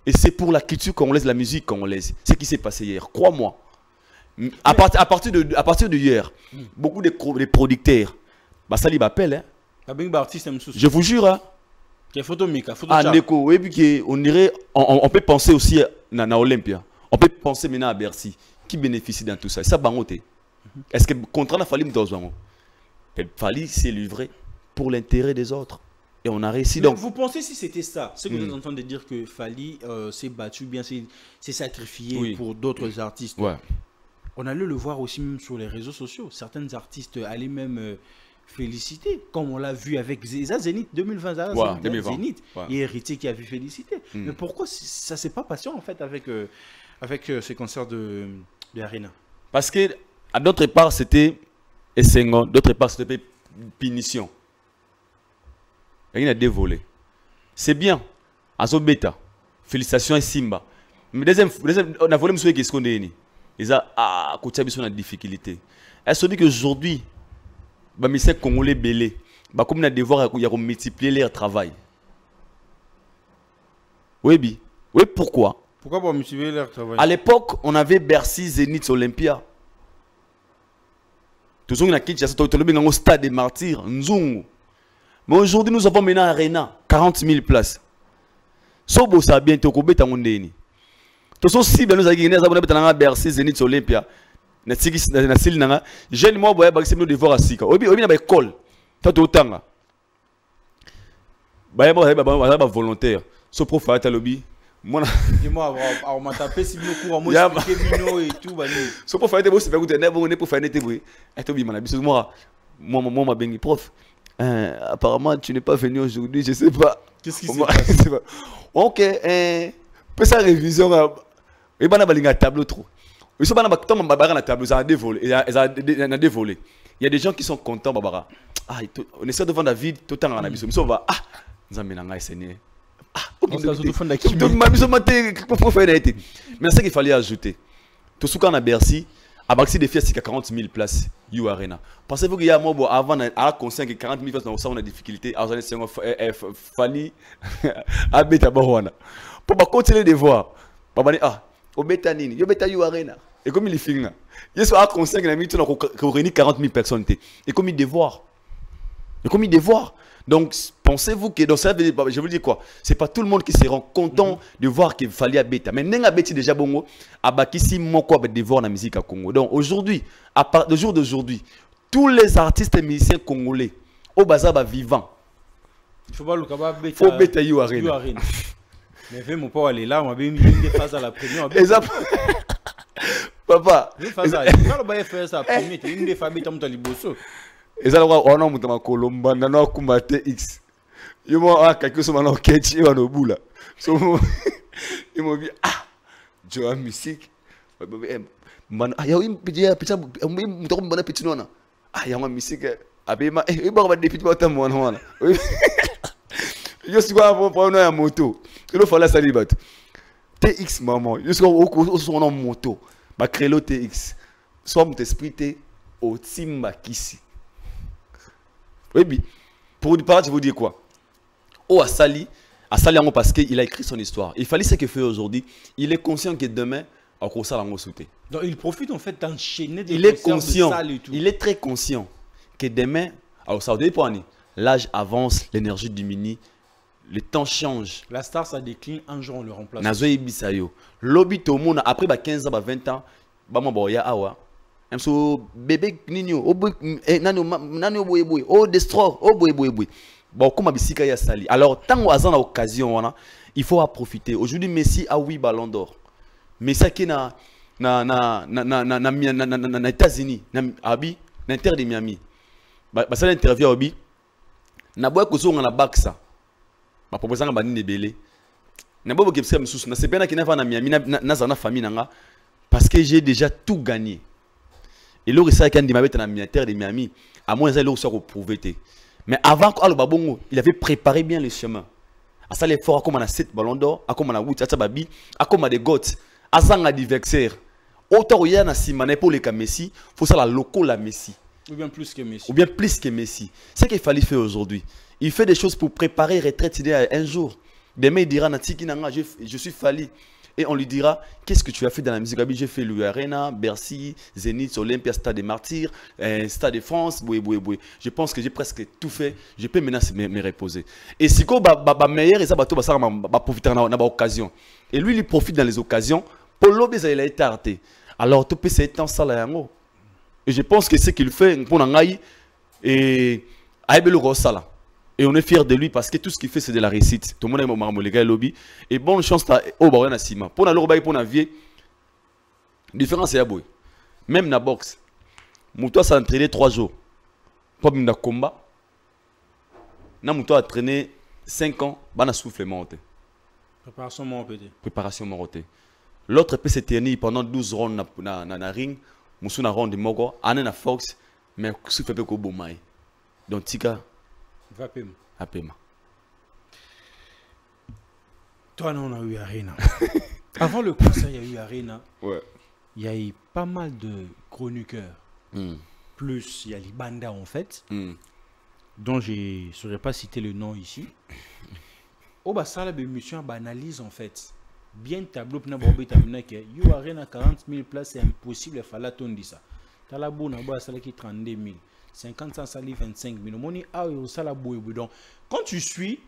Et c'est pour la culture congolaise, la musique congolaise. Ce qui s'est passé hier, crois-moi. À partir de hier, beaucoup de producteurs bah ça lui m'appelle hein. Je vous jure, hein. On dirait, on peut penser aussi à Olympia. On peut penser maintenant à Bercy. Qui bénéficie dans tout ça? Ça, est-ce que le contrat n'a fallu me Fali s'est livré pour l'intérêt des autres. Et on a réussi. Donc, vous pensez si c'était ça, ce que vous êtes en train de dire que Fali s'est battu, bien s'est sacrifié pour d'autres artistes. Ouais. On allait le voir aussi même sur les réseaux sociaux. Certains artistes allaient même féliciter, comme on l'a vu avec Zénith 2020. Zénith et Héritier qui a vu féliciter. Mais pourquoi ça ne s'est pas passé en fait avec ces concerts de Arena? Parce que à d'autre part c'était Essengo, d'autre part c'était Punition. Il y a dévolé. C'est bien. Azo Beta. Félicitations à Simba. Mais deuxième on a volé monsieur qui se connaît. Ils a côté a difficulté. Est-ce que aujourd'hui bah mais c'est congolais belé bah comme on a devoir il y a multiplier leur travail. Oui pourquoi pour multiplier leur travail? À l'époque on avait Bercy, Zénith, Olympia. Toujours on a Kinshasa au stade des martyrs Nzungu. Mais aujourd'hui nous avons maintenant Arena 40 000 places. Sobo ça bientôt ko beta mondeni. Tous si nous avons Bercy, Zénith, Olympia. Jeune moi boya ba nous devoir asika obi na ba école tato tanga ba volontaire Ce prof à lobby. Moi, dis-moi, on m'a tapé si nous courons, moi, expliquer Bino et tout, ce prof a été beau, c'est pas goûté, n'est pas fait, n'était oui. Et toi, moi, ma bengi prof. Apparemment, tu n'es pas venu aujourd'hui, je sais pas. Qu'est-ce qui s'est passé? Ok, peut ça révision. Et ben, on a un tableau trop. Ils sont pas dans un tableau, ils ont dévolé. Il y a des gens qui sont contents, Barbara. Ah, on essaie de vendre la vie tout le temps en abysse. Mais on va, ah, nous avons un Seigneur. Ah, on s'est tout fait mais c'est ce qu'il fallait ajouter. Tout ce qu'on a Bercy, à Bercy, des filles, c'est 40 000 places, You Arena. Pensez-vous qu'il y a un mot avant, à la conscience que 40 000 places, on a des difficultés. Alors, il fallait habiter à Barouana. Pour continuer de voir, ah, au Betanini, yo Beta You Arena. Et comme il est fini, il y a un conseil qui a mis 40 000 personnes. Et comme il devoir. Donc, pensez-vous que, donc ça veut dire, je vous dis quoi, c'est pas tout le monde qui se rend content de voir qu'il fallait à Beta. Mais n'enga Beti déjà bongo, abakisi moko avec devoir dans la musique à Congo. Donc aujourd'hui, à part le jour d'aujourd'hui, tous les artistes et musiciens congolais, au bazar vivant. Il faut pas le Beta. Faut Beta You Arena. Mais fais mon père aller là, on m'a mis des phases à la première. Papa. Des phases à la première, tu as une des phases à la liboso. Et ça, on a un Colomba, on a un Kumate X. Il y a quelque chose qui est en train de boula. Il m'a dit, ah, tu as musique. Ah, il y a une petite nona. Ah, il y a une musique. Ah, il y a une petite nona. Je suis pour une moto. Il faut la salir. TX, maman. Je suis en moto. Ma crélo TX. Soit mon esprit au Timba Kissi. Oui, pour je vous dire quoi? Oh, Asali parce qu'il a écrit son histoire. Il fallait ce qu'il fait aujourd'hui. Il est conscient que demain, encore ça, on va sauter. Donc il profite en fait d'enchaîner des il est conscient, de salle et tout. Il est très conscient que demain, alors ça dépend, l'âge avance, l'énergie diminue, le temps change. La star, ça décline, un jour on le remplace. Nazoe Bisayo. Lobby tout le monde, après 15 ans, 20 ans, ya awa. So bébé nino nano boy oh destroy oh boy bon comme bisika ya sali alors tant que azan occasion il faut en profiter. Aujourd'hui Messi a 8 ballons d'or. Messi qui na États-Unis na abi na Inter de Miami ba ça interview abi na boy ko zo na baksa ba proposer nga bani belé na bobo ke psa msusu na sepena ki na va na Miami na zana famille nanga parce que j'ai déjà tout gagné. Et là, il a dit dans la de Miami, à moins il a prouvé. Mais avant, il avait préparé bien le chemin. À ça, l'effort, comme on a 7 ballons d'or, comme on a 8, comme on a des gottes, à ça, on a des vexeurs. Autant il y a un Simane pour les Messi, il faut ça la loco la Messi. Ou bien plus que Messi. Ou bien plus que Messi. C'est ce qu'il fallait faire aujourd'hui. Il fait des choses pour préparer retraite un jour. Demain, il dira, je suis fallu. Et on lui dira, qu'est-ce que tu as fait dans la musique? J'ai fait l'Arena, Bercy, Zénith, Olympia, Stade des Martyrs, Stade de France, boué. Je pense que j'ai presque tout fait. Je peux maintenant me reposer. Et si quoi, meilleur, ça va profiter dans l'occasion. Et lui, il profite dans les occasions. Pour l'obéis, il a été arrêté. Alors, tout peut s'être en salle. Et je pense que ce qu'il fait, pour n'engager, et Aïbel Rossala. Et on est fiers de lui parce que tout ce qu'il fait, c'est de la réussite. Tout le monde est mon gars lobby. Et bonne chance au Baron Sima. Pour la lorbaï, pour la vie, différence c'est à boy. Même dans la boxe, Moutoua s'est entraîné 3 jours. Pas même dans le combat. Moutoua a entraîné 5 ans. Bana souffle monté. Préparation monté. Préparation monté. L'autre peut se tenir pendant 12 rounds dans la ring. Moussou na round de Mogo. Ané na Fox. Mais souffle peu qu'au Bomaï. Donc, Tika. Va paiement. À paiement. Toi, on a eu Arena. Avant le concert, il y a eu Arena. Ouais. Il y a eu pas mal de chroniqueurs. Plus, il y a les bandas en fait. Dont je ne saurais pas citer le nom ici. Au bas, ça, l'émission banalise en fait. Bien tableau, pour You Arena 40 000 places, c'est impossible. Il fallait attendre ça. Talabou, n'a pas ça qui 32 000. 50 100 sali 25 000. Donc, quand tu suis,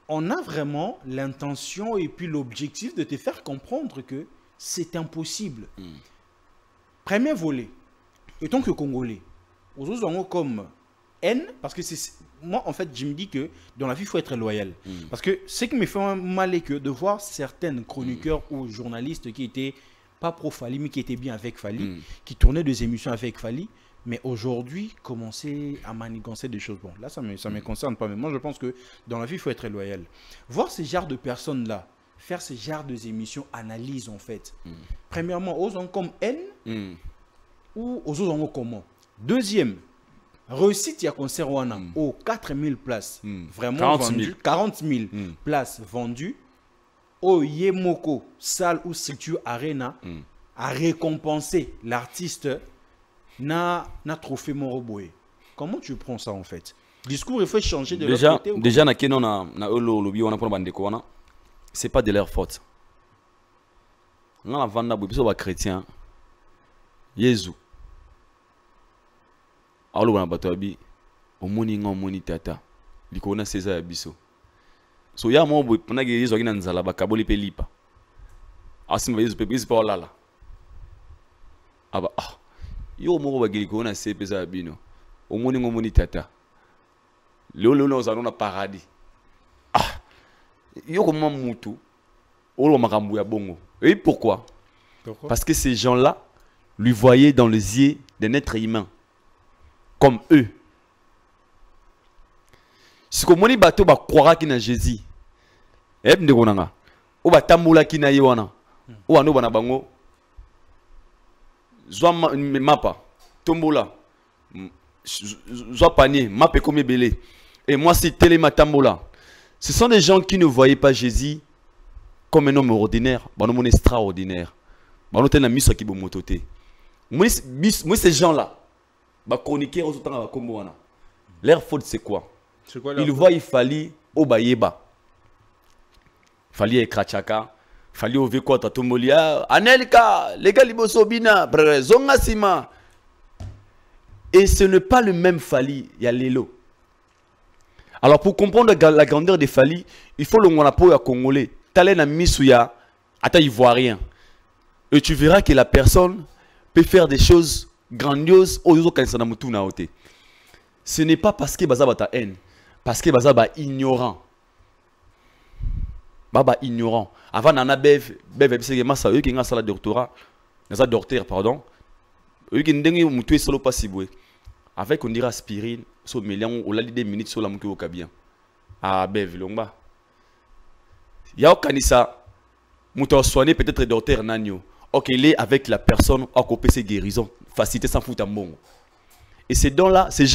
on a vraiment l'intention et puis l'objectif de te faire comprendre que c'est impossible. Premier volet, étant que Congolais, aux autres comme N, parce que c'est moi, en fait, je me dis que dans la vie, il faut être loyal. Parce que ce qui me fait mal est que de voir certains chroniqueurs ou journalistes qui étaient pas pro Fally, mais qui étaient bien avec Fally, qui tournaient des émissions avec Fally, mais aujourd'hui, commencer à manigancer des choses. Bon, là, ça me concerne pas, mais moi, je pense que dans la vie, il faut être loyal. Voir ces genres de personnes-là, faire ces genres d'émissions, analyse, en fait. Premièrement, aux gens comme N, ou aux autres comment. Deuxième, réussite, il y a concert aux 4000 places vraiment 40 000. vendues, 40 000 places vendues, au Yemoko, salle ou structure arena, à récompenser l'artiste na trophée Moroboé. Comment tu prends ça en fait? Discours, il faut changer de l'autre côté. Déjà, c'est pas de leur faute. Dans la vente, les chrétiens, Jésus. Alors, on a battu au tata. Likona César Abisso. So, ya mo pendant que Jésus a nzala ba kaboli pe lipa. Asim Jésus pe bis pa lala. Aba yo mo ba likona se pesa abino. Omoni tata. Lolo no za na paradis. Yo comment mutu. Olo makambu ya bongo. Et pourquoi? Parce que ces gens-là lui voyaient dans les yeux d'un être humain. Comme eux. Si comme on bateau ba croira qu'il na Jésus. Et de konanga. O ba tambola ki na yewana. O ando bana bango. Zwa mapa. Tombola. Zwa panier, mapa comme belé. Et moi c'est téléma tambola. Ce sont des gens qui ne voyaient pas Jésus comme un homme ordinaire, un homme extraordinaire. Moi ces gens-là, leur faute c'est quoi? Ils voient Fally au Bayeba. Fally et Krachaka. Fally au Vekwa Tatombolia. Anelka, les gars Libosobina, Zonga Sima. Et ce n'est pas le même Fally, il y a Lelo. Alors pour comprendre la grandeur de Fally, il faut le monapo à Congolais. T'allais na Misuya, ata ivoirien. Et tu verras que la personne peut faire des choses grandioses aux autres qui. Ce n'est pas parce que bazaba ta haine, parce que bazaba ignorant. Baba ignorant. Avant nana bev c'est massa eux qui nga sala doctorat, nasa docteur pardon. Eux qui ndengi mutu solo pas sibwe. Avec on dira aspirine, so mélange au lali des minutes sur la mutu au kabien. Ah bev longba. Ya kanisa mutu soigner peut-être docteur nanyo. Ok, il est avec la personne à couper ses guérisons, faciliter sans foutre à mon. Et ces gens-là, ils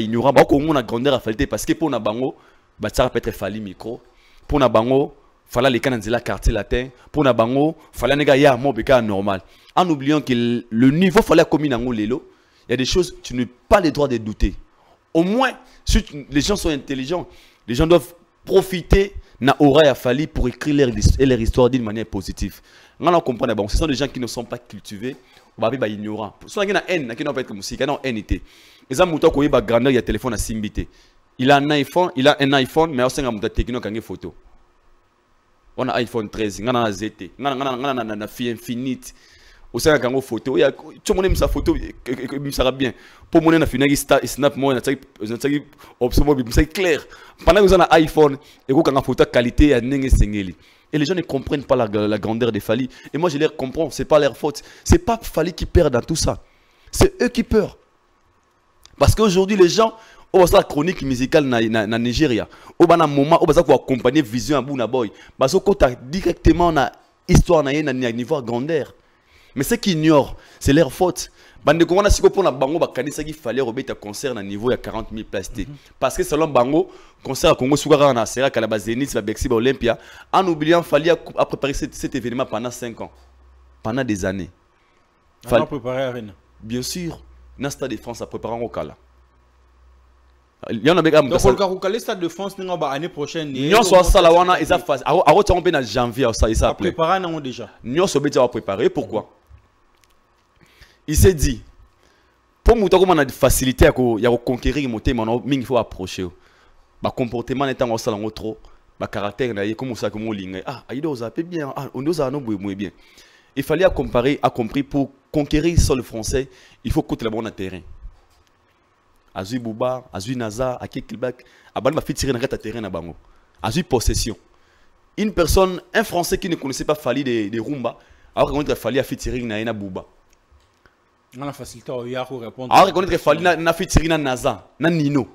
ignorent, ils ont une grandeur à faire parce que pour na bango, ça peut être Fally micro, pour na bango, fallait les canaux de la quartier latin, pour na bango, fallait les gars mon béca normal. En oubliant que le niveau fallait commun en lelo, il y a des choses tu n'as pas le droit de douter. Au moins, si les gens sont intelligents, les gens doivent profiter na aura à Fally pour écrire leur histoire d'une manière positive. On comprend bon, ce sont des gens qui ne sont pas cultivés, ou bien ignorants. Soit il y a une haine, qui n'a pas être musique, il y a une haine. Les gens qui ont une grandeur, il y a un téléphone à Simbité. Il a un iPhone, mais aussi un techno qui a une photo. On a iPhone 13, on a un ZT, on a un fille infinite. Aussi un une photo, il y a tout le monde aime sa photo, ça va bien. Pour moi, on a fini snap moi, on a c'est clair. Pendant que vous avez un iPhone, et vous avez une photo qualité à n'engue sengeli. Et les gens ne comprennent pas la grandeur de Fally. Et moi, je les comprends, ce n'est pas leur faute. Ce n'est pas Fally qui perd dans tout ça. C'est eux qui perdent. Parce qu'aujourd'hui, les gens, on va la chronique musicale na Nigeria. On va un moment, on va accompagner Vision à Bouna Boy. Parce que directement na histoire na niveau grandeur. Mais ceux qui ignorent, c'est leur faute. Bande ko wana siko pona bango bakanisa ki fallait remettre un concert na niveau ya 40 000 places. Parce que selon bango concert à Congo Soukara na Sera Kalaba Zenith ba Bexi ba Olympia en oubliant Fally a préparé cet événement pendant 5 ans. Pendant des années. Fallait préparer Arena. Bien sûr, na Stade de France a préparé en Okala. Il y en a donc le Stade de France n'nga année prochaine. Nyon so sala wana eza phase. A on peut na janvier ça ça appelé. Préparer non déjà. Nyon so beti va préparer pourquoi? Il s'est dit, pour nous avoir une facilité à conquérir mon thème, il faut approcher. Le comportement est en salle trop, le caractère est comme ça que mon ligne. Ah, il doit zapper bien, on doit zapper bien. Il fallait comparer, a compris pour conquérir sur le français, il faut coûter le bon terrain. azui Bouba, azui Naza, Ake Kilbak, Aban va faire tirer dans le terrain à Bango. Azui possession. Une personne, un Français qui ne connaissait pas Fali de Rumba, alors reconnaître Fali a fait tirer na Bouba. On a facilité à répondre. Alors reconnaître Fali na fait tirer na Naza, na Nino.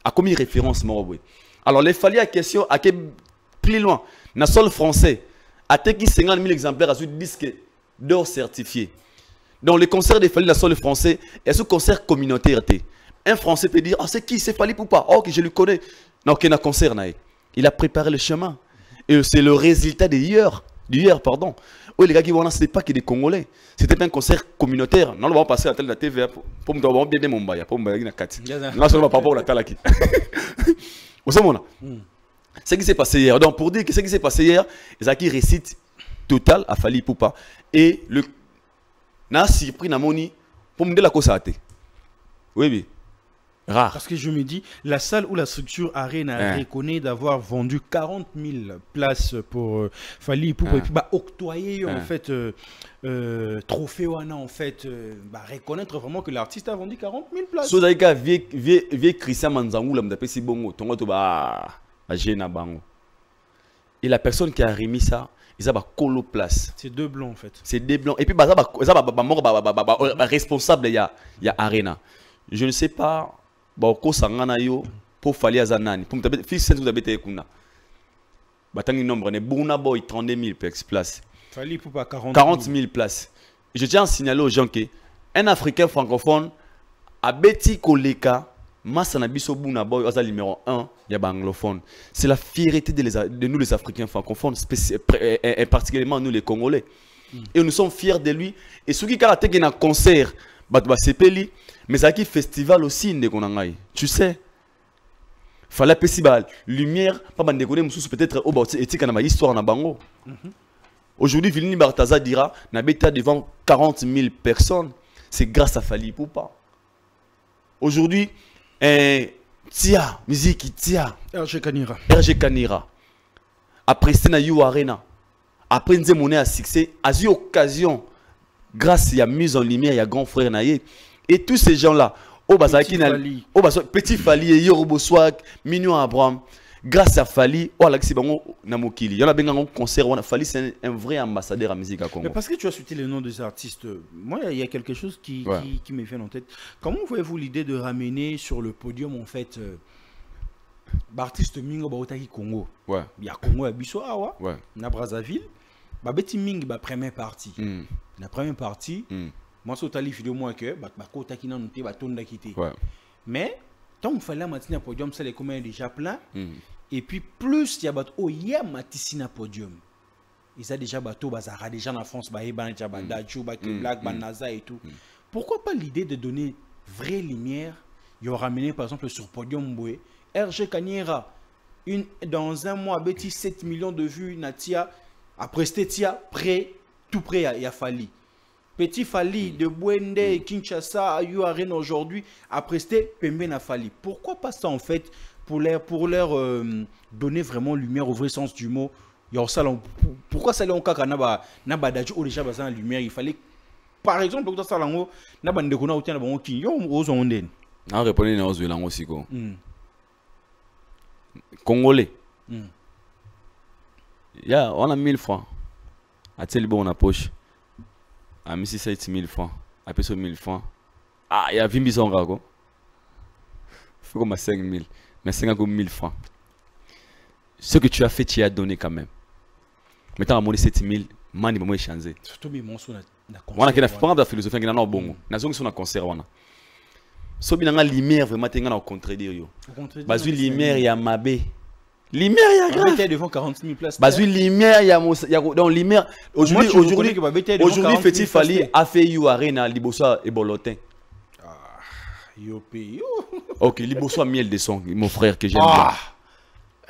A commis référence Morobwe. Alors les Fali à question, à plus loin, na sol français, à qui 50 000 exemplaires azui disque d'or certifié. Dans les concerts des Fali la sol français, et ce concert communautaire. Un Français peut dire, ah c'est qui, c'est Fali Poupa, oh que je le connais. Non, qu'il y a un concert, il a préparé le chemin. Et c'est le résultat d'hier, pardon. Oui, les gars qui vont, ce n'était pas que des Congolais. C'était un concert communautaire. Non, on va passer à la TVA pour me dire, bien mon bail, pour me dire, non, ça ne va pas pour la talaki. Vous savez, ce qui s'est passé hier. Donc, pour dire que ce qui s'est passé hier, Zaki récite total à Fali Poupa. Et le. Na surpris na moni pour me dire la cause à thé. Oui, oui. Rare. Parce que je me dis, la salle où la structure Arena reconnaît d'avoir vendu 40 000 places pour Fali Poupa et puis bah, octroyer en fait trophée Wana en fait bah, reconnaître vraiment que l'artiste a vendu 40 000 places. So d'ailleurs vieux Christian Manzangou là m'appelle si bongo ton auto bah gêne bango. Et la personne qui a remis ça ils ont ba colo place. C'est deux blancs en fait. C'est des blancs et puis bah ça ba responsable il y a Arena. Je ne sais pas ko sangana yo pour Fali azanani pour me fils c'est vous habitez kuna. Batangi nombre ne Buna Boy 32 000 places. Fali Poupa 40 000 places. Je tiens à signaler aux gens que un Africain francophone a beti koleka Massa Nabiso Buna Boy au numéro 1 il y a anglophone. C'est la fierté de nous les Africains francophones et particulièrement nous les Congolais. Et nous sommes fiers de lui et ceux qui karaté un concert bah sepeli mais ça qui festival aussi ne tu sais fallait festival lumière pas bande de peut-être au éthique na histoire na bango. Aujourd'hui Vilini Bartaza dira na beta devant 40 000 personnes c'est grâce à Fali Poupa. Aujourd'hui Tia musique Tia RG Kanira après c'est na You Arena après Nzemone à succès a eu occasion grâce à la mise en lumière il y a grand frère Naye et tous ces gens là Petit Fali et Yorobo Swag Mignon Abraham grâce à Fali Alexis Bango Namokili il y en a bien un concert où Fali c'est un vrai ambassadeur à musique à Congo. Mais parce que tu as cité le nom des artistes, moi il y a quelque chose qui me vient en tête. Comment voyez-vous l'idée de ramener sur le podium en fait l'artiste Mingo Baotaki Congo? Il y a Congo à Bisso Awa, na Brazzaville, Babeti Ming ba première partie. La première partie, moi c'est au vidéo moi que Bakotaki na nute ba tonda kité. Mais tant qu'il fallait maintenir un podium, c'est les communs déjà plein. Et puis plus il y a bateau hier matisina podium. Ils ont déjà bateau bazara déjà en France ba Eban Jabadachou ba Black Banaza et tout. Pourquoi pas l'idée de donner vraie lumière? Il y aura ramené par exemple sur podium Boué RG Kanyera dans un mois bêtis 7 millions de vues Natia après Tia prêt tout prêt à Fali. Petit Fali de Bwende, Kinshasa, à Arena aujourd'hui, a presté Pembe na Fali. Pourquoi pas ça en fait pour leur donner vraiment lumière au vrai sens du mot? Pourquoi ça l'on kaka na badaju ou déjà basan lumière? Il fallait par exemple dans ça lango na bande kona ou tiens na bango ki yo ozo onden. Na répondre na ozo lango siko. Congolais. Ya on a 1000 francs. A-t-il bon na poche? A mis 7 000 francs. A payé 1000 francs. Ah, il y a 20 000 francs. Il faut comme 5 000. Mais 5 000 francs. Ce que tu as fait, tu as donné quand même. Maintenant, à mon 7 000, mani va changer. Surtout, mais mon son na concert. On a pas de philosophie, on a bon. Na zone son na concert wana. So bien na lumière vraiment tenga na contredire yo. Bazu lumière ya mabe. Lumière ya grave. C'était devant 40 000 places. Bazu lumière ya donc lumière aujourd'hui Petit Fali a fait You Arena Libosa et Bolotin. Ah, yo pays. OK, Libosa miel de son mon frère que j'aime bien.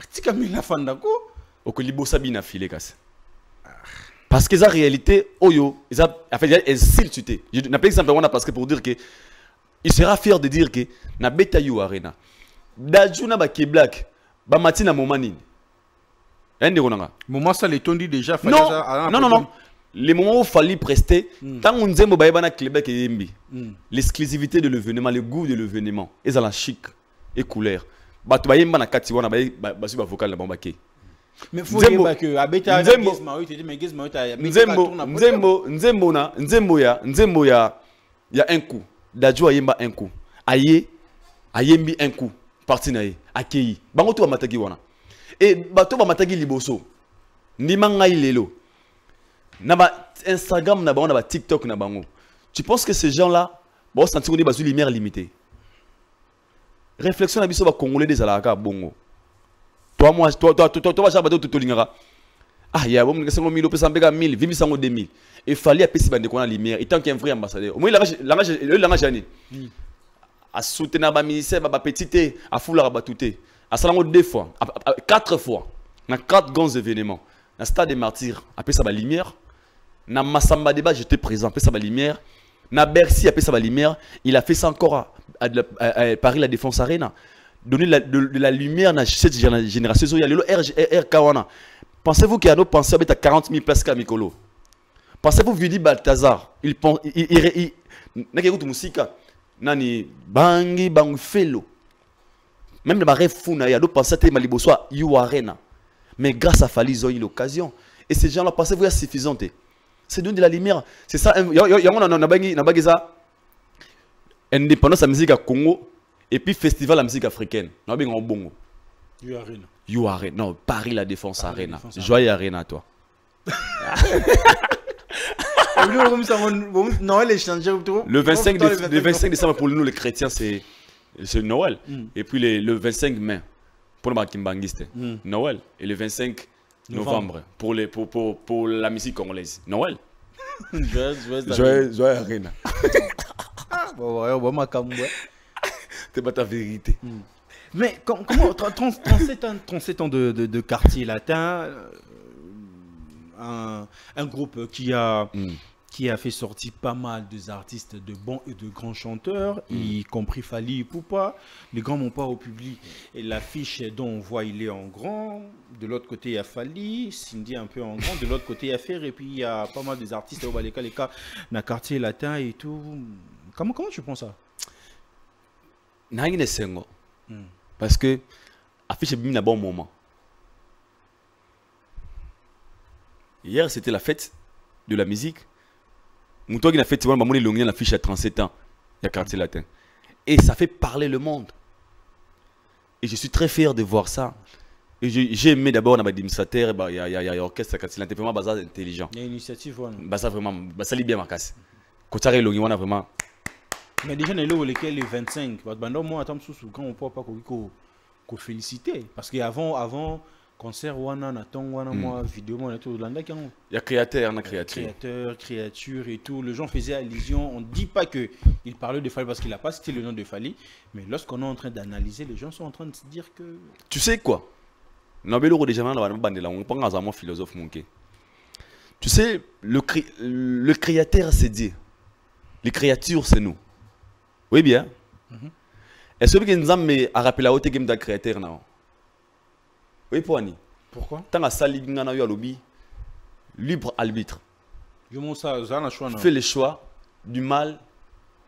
Tika mina fandako. OK, Libosa bina filé casse. Parce que la réalité oyo, ils a fait insulté. Je n'appelle simplement parce que pour dire que il sera fier de dire que na beta You Arena. Dajuna ba ki black. Ba matina momani. Ende konanga. Moment ça les tondi déjà non. les moments où il fallait prester, tant qu'on disait que Québec et Yembi, l'exclusivité de l'événement, le goût de l'événement, et ça la chic et couleur. Bah tu vas yemba na katiwa na ba su ba vocal na bambake. Mais faut dire que abeta Gizma, tu dis mais Gizma Nzembo ya un coup. Dadjo yemba un coup. Ayembi un coup. Parti na ye akei. Bango to ba mataki wana. Et bato ba mataki liboso. Ndima ngai lelo. Na ba Instagram na bango na ba TikTok na bango. Tu penses que ces gens-là vont sentir qu'on est basu lumière limitée? Réflexion na biso ba congolais des alaka bongo. Toi va chabato tout lingara. Ah ya bon ngese ngo 1000 pesa mbeka 1000, vimi sango 2000. Et fallait apesi bande ko na lumière, étant qu'un vrai ambassadeur. Au moins la jani. A soutenir ba ministère ba petite, a foula ba touté. A salango 2 fois, 4 fois. Na 4 grands événements. Na stade des martyrs, apesi sa ba lumière. Na Massamba débat, j'étais présent, apesi sa ba lumière. Na Bercy, apesi sa ba lumière. Il a fait ça encore à Paris la Défense Arena. Donner de la lumière à cette génération. Il y a le RK. Pensez-vous qu'il y a nos penseurs à 40 000 places à Mikolo? Pensez-vous que Vidi Balthazar, il pense, il n'a qu'à musique, nani bangi bang fellow. Même le barré fou, il y a d'autres penseurs qui Malibo soit You Arena. Mais grâce à Fali, ils ont eu l'occasion. Et ces gens-là, pensez-vous qu'il y a suffisant? C'est donner de la lumière. C'est ça. Il y a ça. Indépendance de la musique à Congo. Et puis festival de la musique africaine. Nous avons un bongo. You Arena. Non, Paris la Défense Arena. Joyeux Arena, toi. Le 25 décembre pour nous les chrétiens c'est Noël. Et puis le 25 mai pour les Kimbanguistes, Noël. Et le 25 novembre pour la musique congolaise, Noël. Joyeux Arena. C'est pas ta vérité. Mais comment 37 ans de quartier latin, un groupe qui a fait sortir pas mal d'artistes de bons et de grands chanteurs, y compris Fali Ipupa, les grands m'ont pas au public. Et l'affiche dont on voit il est en grand, de l'autre côté il y a Fali, Cindy un peu en grand, de l'autre côté il y a Fer, et puis il y a pas mal d'artistes au Baleka, les cas, dans le quartier latin et tout. Comment tu penses ça? Parce que affiche est un bon moment. Hier c'était la fête de la musique. Mouton qui a fait l'affiche à 37 ans. Il y a quartier latin. Et ça fait parler le monde. Et je suis très fier de voir ça. Et j'ai aimé d'abord dans l'administrateur, il y a l'orchestre quartier latin, vraiment bazar intelligent. Il y a une initiative. Bazar vraiment, ça lit bien ma casse. Quand ça on a vraiment. Mais déjà, les 25, moi, quand on peut pas féliciter. Parce qu'avant, concert, moi, vidéo, il y a créateur, créature et tout. Les gens faisaient allusion. On ne dit pas qu'il parlait de Fali parce qu'il n'a pas cité le nom de Fali. Mais lorsqu'on est en train d'analyser, les gens sont en train de se dire que. Tu sais quoi? On philosophe manqué. Tu sais, le créateur, c'est Dieu. Les créatures, c'est nous. Oui, bien. Est-ce que nous avons rappelé la haute game de créateur? Oui, pourquoi? Tant que ça, libre arbitre. Fais le choix du mal,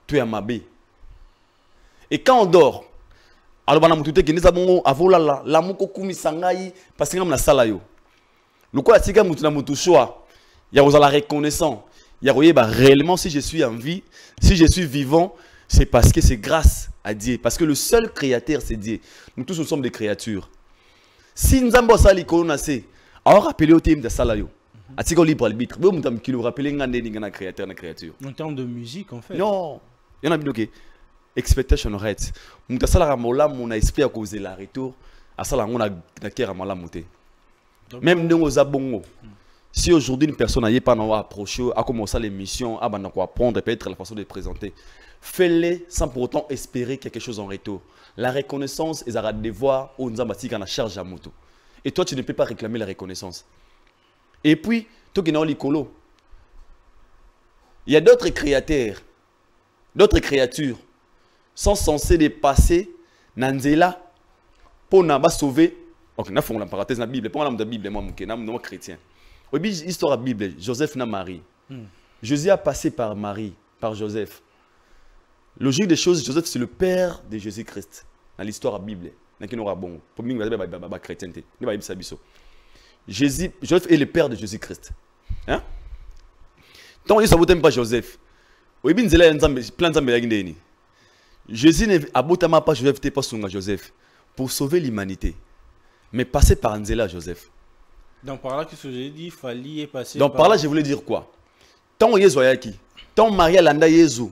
tu es mabé. Et quand on dort, alors on a tout que nous avons avolala la moko kumi sangai parce que nous avons la salayo. Le quoi c'est que nous avons tout choix. Il y a la reconnaissance. Il y a réellement si je suis en vie, si je suis vivant, c'est parce que c'est grâce à Dieu. Parce que le seul créateur, c'est Dieu. Nous tous, nous sommes des créatures. Si nous avons ça, alors rappelez au thème de Salayo. Atiko libre arbitre. Vous me rappelez un créateur, une créature. En termes de musique, en fait. Non. Il y en a bien, ok. Expectation rate. Nous avons mon esprit à causer la retour. À ça, on a la montée. Même nous, nous avons. Si aujourd'hui une personne n'a pas approché, a commencé l'émission, a apprendre peut-être la façon de présenter, fais-le sans pour autant espérer quelque chose en retour. La reconnaissance est un devoir où nous avons la charge à moto. Et toi, tu ne peux pas réclamer la reconnaissance. Et puis, toi qui es dans l'écolo, il y a d'autres créateurs, d'autres créatures sont censées dépasser Nanzela pour sauver. Ok, nous faisons la parenthèse dans la Bible. Pour la Bible, moi, chrétien. Oui, histoire de la Bible, Joseph n'a Marie. Jésus a passé par Marie, par Joseph. Logique des choses, Joseph c'est le père de Jésus-Christ dans l'histoire de la Bible. Pour moi, chrétienté. Joseph est le père de Jésus-Christ. Hein? Tant que ça ne pas Joseph. Oui, bien plein de Jésus n'a pas Joseph pour sauver l'humanité. Mais passer par Nzela Joseph. Donc par là que j'ai dit, il fallait passer. Donc par là, je voulais dire quoi? Tant que Jésus tant Maria landa Jésus.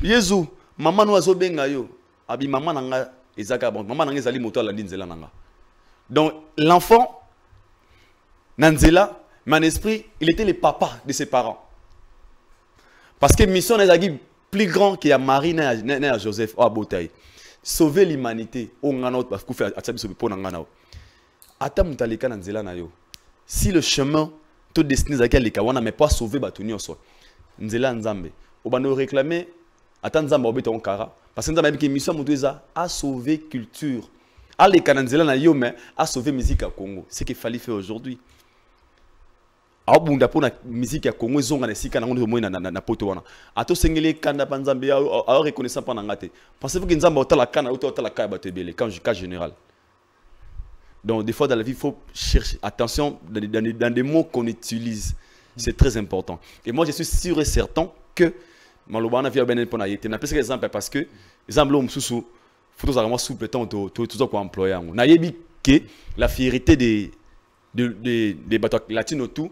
Jésus, maman nous a sauvé ngayo. Abi maman nanga ezaka bon. Maman nanga ezali moto landi Nzela nanga. Donc l'enfant Nanzela, mon esprit, il était le papa de ses parents. Parce que mission est plus grand que Marie et Joseph à Botaï. Sauver l'humanité. Si le chemin, tout destiné à quelqu'un, on n'a pas sauvé Batunio soit. Nzela Nzambe. On va nous réclamer. Attends Nzambe obéit en cara. Parce que Nzambe qui mission a sauvé culture. A les Kananzela na yo mais a sauvé musique à Congo. C'est ce qu'il fallait faire aujourd'hui. A bunda pour la musique à Congo zonga na sika na ngondo moina na poto wana. Ato sengele kanda panzambe a reconnaissant pas ngate. Pensez-vous que Nzambe otala kana ou otala ka batebele quand je cas général. Donc des fois dans la vie il faut chercher attention dans des mots qu'on utilise. C'est très important. Et moi je suis sûr et certain que malobana via benen pona yete. Na pese exemple parce que exemple lo msusu faut vraiment sous-pétant tout ça quoi employer. Na yebi que la fierté des bateaux latino tout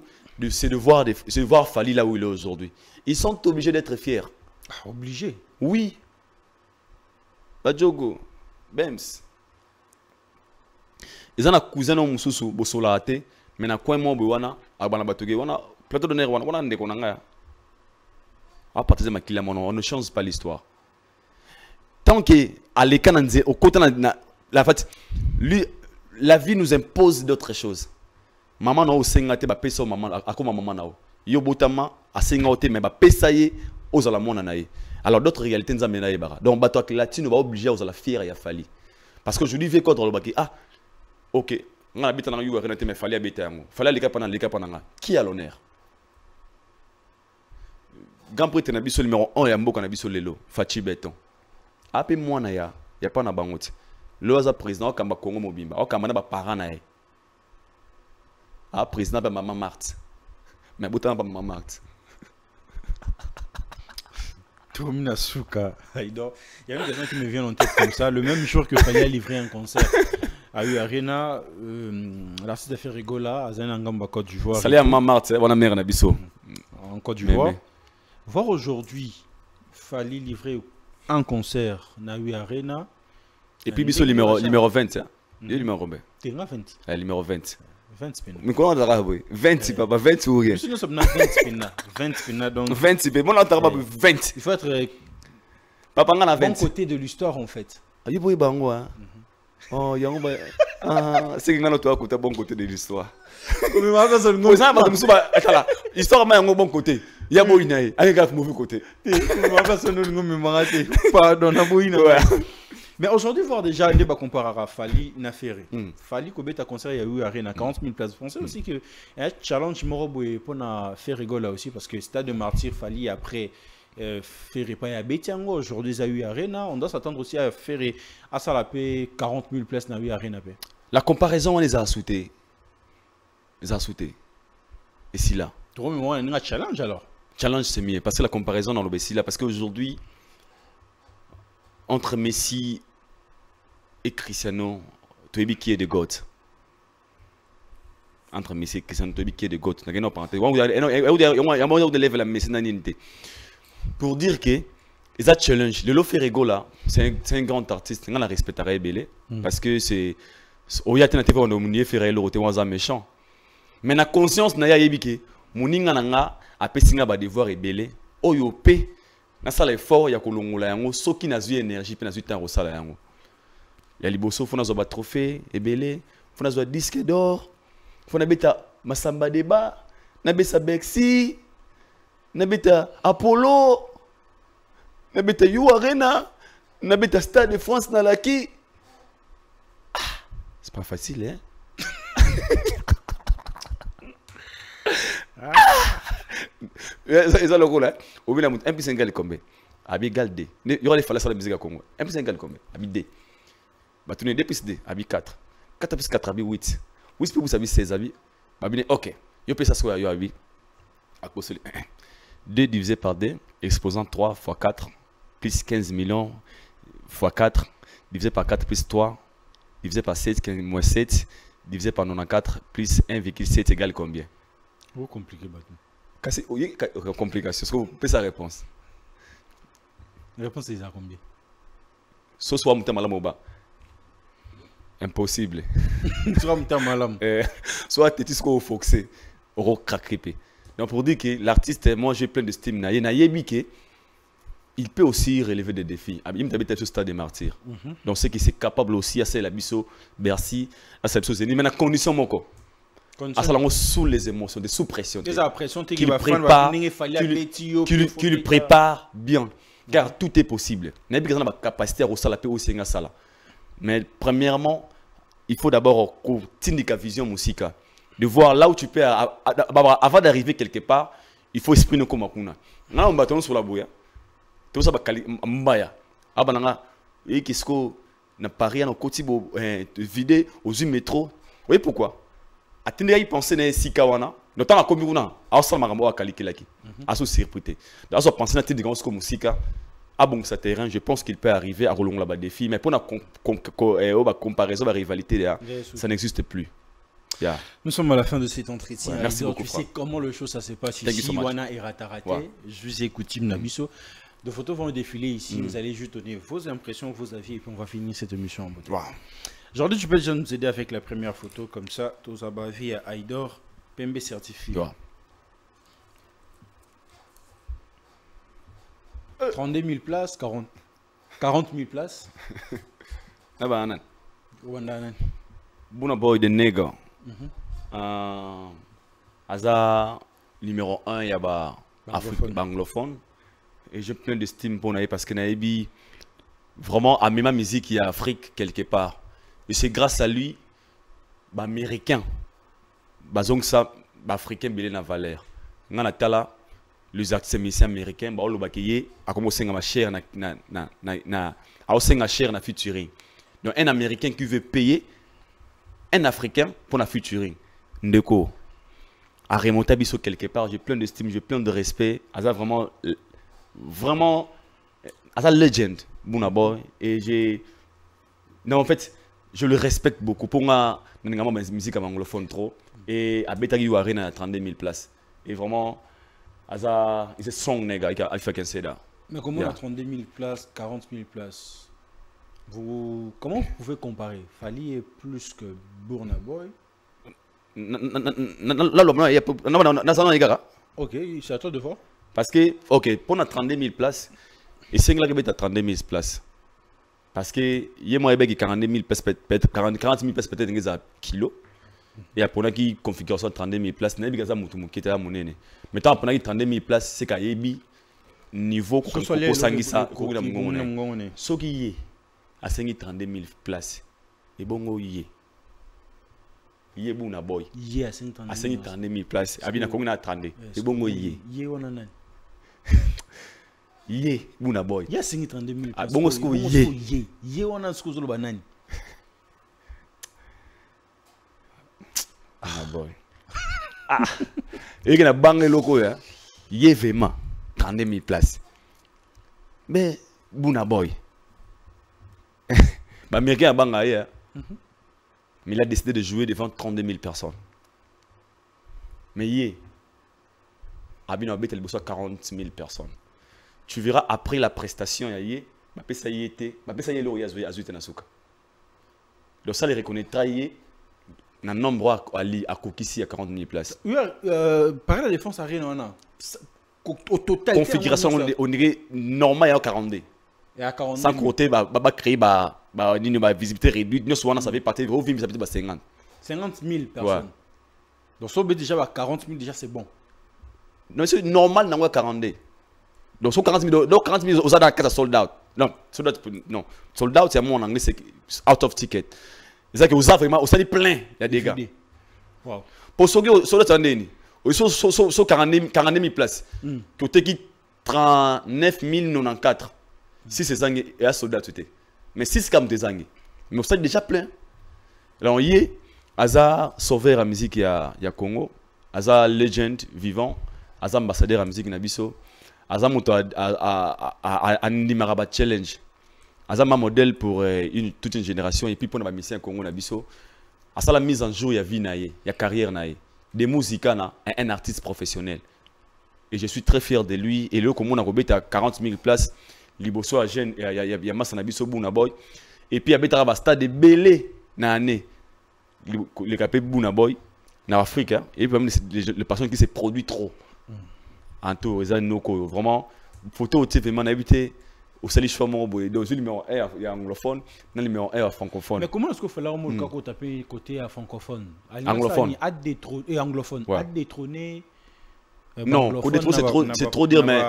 c'est de voir Fally là où il est aujourd'hui. Ils sont obligés d'être fiers. Ah, obligés? Oui. Badjogo, Bems. Ils ont un cousin au Moussou, Bossolate, mais na quoi moi wana, abana batoge wana, plateau de nerf wana ndeko nanga. À partir de ma kila on ne change pas l'histoire. Tant que à l'écananze au côté la fait lui la vie nous impose d'autres choses. Maman na osenga te ba pesa maman akoma maman na o yo botama asenga ote mais ba pesa ye ozala mona na ye. Alors d'autres réalités nzambe na ye bara. Donc bato ak latino ba obligé ozala fier ya Fally. Parce que je lui fais contre le baki ah OK ngana bita na yo renate mais Fally abita yango. Fally leka pana nga. Qui a l'honneur? Grand prêtre na biso numéro 1 ya mboka na biso lelo Fachi Beton. Ape mwana ya pa na bangote. Le aza président kamba Congo mobimba. Okamba na ba parents na ye. Ah, président de Maman Marthe. Mais bouton de Maman Marthe. Tomina Souka. Il y a une question qui me vient en tête comme ça. Le même jour que Fally a livré un concert à Arena, l'artiste de Ferrigola, à Zenangamba, Côte d'Ivoire. Salut à Maman Marthe, bonne mère Nabiso. En Côte d'Ivoire. Voir aujourd'hui Fally livrer un concert à Arena. Et puis Bisso numéro 20. Il numéro 20. T'es 20. Numéro 20. 20 spins. Mais comment on a 20 papa 20 ou rien? Nous sommes 20 spins. 20 spins donc 20 spins. Moi on a 20. Il faut être papa on a 20. Bon côté de l'histoire en fait. Ayi boy bango hein. Oh yango ba ah c'est que ngana toi côté bon côté de l'histoire. Comme ma personne ngo. Ça ba musu ba atala. Histoire ma yango bon côté. Ya boy nae. Ayi gaf mauvais côté. Ma personne ngo me maraté. Pardon na boy na. Mais aujourd'hui, voir déjà un débat comparé à Fally Naféré. Fally Kobeta concert, il y a eu Arena 40 000 places. Vous pensez aussi que un challenge Moroboy pour faire rigoler aussi parce que Stade de Martyr, Fally après faire pas à Betiango. Aujourd'hui, il y a eu Arena. On doit s'attendre aussi à faire à Salapé 40 000 places dans Arena. La comparaison, on les a sautés. Les a sautés. Et si là. Tu vois, mais moi, on a un challenge alors. Challenge, c'est mieux. Parce que la comparaison dans l'obéissance là. Parce qu'aujourd'hui, entre Messi et Cristiano, tu es qui est de God. Entre Messi et Cristiano, tu es qui est de God. Pour dire que les challenge, le Ferrigo là, c'est un grand artiste, on la respecterait belé parce que c'est au yatena TV on a fait le roté waza méchant. Mais la conscience na ya yebike, moninga nanga a pesinga ba devoir belé, oyo pe na sala effort ya kolongola yango soki na zui énergie pe na zui temps rosala yango. Ya liboso fona zo ba trophée ebelé, fona zo disque d'or, fona beta masamba débat, na besa Bexi, na beta Apollo, na beta You Arena, na beta Stade de France na laki. Ah, c'est pas facile hein. Ils le rôle. Au bout d'un moment, 1 plus 1 égale combien? Abi égale D. Il y aura les fallacies sur la musique à Congo. 1 plus 1 égale combien? Abi D. Bah, tu 2 plus D. Abi 4. 4 plus 4, abi 8. 8 plus abi 16, abi. Abi, ok. Je peux ça sur abi. À cause de 2 divisé par D, exposant 3 fois 4, plus 15 millions fois 4, divisé par 4 plus 3, divisé par 7, 15 moins 7, divisé par 94, plus 1,7 égale combien? C'est compliqué, maintenant. Complication. Est-ce que vous pouvez sa réponse? La réponse est à combien? Soit Moutamalam. Impossible. Soit Moutamalam. Soit Tétisco Foxé. Oro craqué. Donc pour dire que l'artiste, moi j'ai plein de style. Il peut aussi relever des défis. Il me dit au stade des martyrs. Donc c'est qu'il est capable aussi, à la biso, Bercy, à cette chose. Mais la condition, moko. À ça, sous les émotions, sous pression. Qui lui prépare bien. Car tout est possible. Il y a une capacité à ressasser aussi. Mais premièrement, il faut d'abord une vision musique. De voir là où tu peux, avant d'arriver quelque part, il faut exprimer comme un kuna. Là, on bâton sur la bouille. Tout ça, mbaya. Abananga, et qu'est-ce qu'on n'a pas rien au quotidien vidé aux yeux métro. Vous voyez pourquoi? Attendez à y penser dans si kawana. Notamment à Komiguna, à Osama Marambo à Kalikelaki, à se surpréter. Dans ce penser à des grands comme musique, à bon ça terrain, je pense qu'il peut arriver à relonger là-bas des filles, mais pour la comparaison, la rivalité, ça n'existe plus. Yeah. Nous sommes à la fin de cet entretien. Ouais, merci beaucoup. Tu sais comment le show ça se passe ici. Wana et Rataraté. Ouais. Je vous ai écouté Nabiso. De photos vont défiler ici. Vous allez juste donner vos impressions, vos avis et puis on va finir cette émission en beauté. Wow. Aujourd'hui, tu peux déjà nous aider avec la première photo comme ça. Tozabavi à Aïdor, PMB certifié. Ouais. 32 000 places, 40 000 places. Ah bah, Anan. Bon boy de nègre. Aza numéro 1 il y a anglophone et j'ai plein d'estime pour naïe parce que naïbi vraiment à ma musique il y a Afrique quelque part et c'est grâce à lui américain donc ça africain bilé na valeur ngana tala les artistes musiciens américains ba lo bakiye a commencé à ma cher na a cher na featuring donc un américain qui veut payer un Africain pour la featuring. Ndeko. À remonter biso quelque part, j'ai plein d'estime, j'ai plein de respect. Asa vraiment, vraiment, Asa legend, Bouna Boy. Et j'ai, non en fait, je le respecte beaucoup. Pour moi, ma musique anglophone trop. Et à Betagi Arena, 32 000 places. Et vraiment, Asa, c'est son nègre, il faut qu'elle s'aide là. Mais comment on a 32 000 places, 40 000 places? Comment vous pouvez comparer? Fali est plus que Burna Boy. Ok, c'est à toi de voir. Parce que, ok, pour 32 000 places, et c'est là que tu as 32 000 places. Parce que, il y a 40 000 places, peut-être 40 000 places, peut-être un kilo. Et après, il y a configuration 32 000 places. Il y a un monnaie. Mais tant que 32 000 places, c'est qu'il y a un niveau pour Sangisa. Ce qui est à 32 000 places. Et bon, yé Burna Boy. Yé à 32 000 places. Abina Kongina 32. Et bon, yé. Yé Wananan. Yé Burna Boy. Yé à 32 000 places. Bon, ce que yé. Yé Wanan ce que vous avez banani. Burna Boy. Ah. Et il y a un bangé loco. Yé vraiment 32 000 places. Mais Burna Boy. L'Américain a bangé. Mais il a décidé de jouer devant 32 000 personnes. Mais hier, Abino Abet, il a 40 000 personnes. Tu verras après la prestation, il y a ça y était, ça y est là, il y a Azuite Nasuka. Donc ça, il reconnaîtra un nombre à Kokisi à 40 000 places. Oui, par la défense, à rien, au total. Configuration, on dirait normal, il y a 42. Et à 40 000. Sans côté, créer une visibilité réduite. Nous, souvent, ça fait partir de 50. 50 000 personnes. Ouais. Donc, si on déjà 40 000, déjà c'est bon. Non, c'est normal, on a 42. Donc, sur 40 000, on a dans sold out. Non, sold out, c'est moi en anglais, c'est out of ticket. C'est ça que vous avez vraiment, vous avez plein, il y a des gars. Wow. Pour ceux qui sont sold out, ils sont 40 000 places. Côté qui 39 094. Si c'est ça, il y a soldat tout. Mais si c'est comme des années. Mais c'est déjà plein. Là, on y est. Aza sauveur à musique, il y a Congo. Aza legend vivant. Aza ambassadeur à musique, Nabiso. Aza moto à Nimaraba Challenge. Aza ma modèle pour toute une génération. Et puis pour la mission Congo, Nabiso. Aza la mise en jour, il y a vie, il y a carrière. Des musiques, un artiste professionnel. Et je suis très fier de lui. Et le Congo, on a 40 000 places. Liboso à Gênes, il y a Massa Nabiso Bouna Boy. Et puis il y a un stade de Belé dans l'année. Les capés Bouna Boy, dans l'Afrique. Hein. Et puis même les personnes qui se produisent trop. En tout, vraiment, photo, tu sais, vraiment, on a habité au Sali Chouamon, dans le numéro 1, il y a anglophone, dans le numéro 1, francophone. Mais comment est-ce qu'il faut là au taper côté francophone? Anglophone. Et anglophone. Ouais. Détrôner. Non, c'est trop dire, mais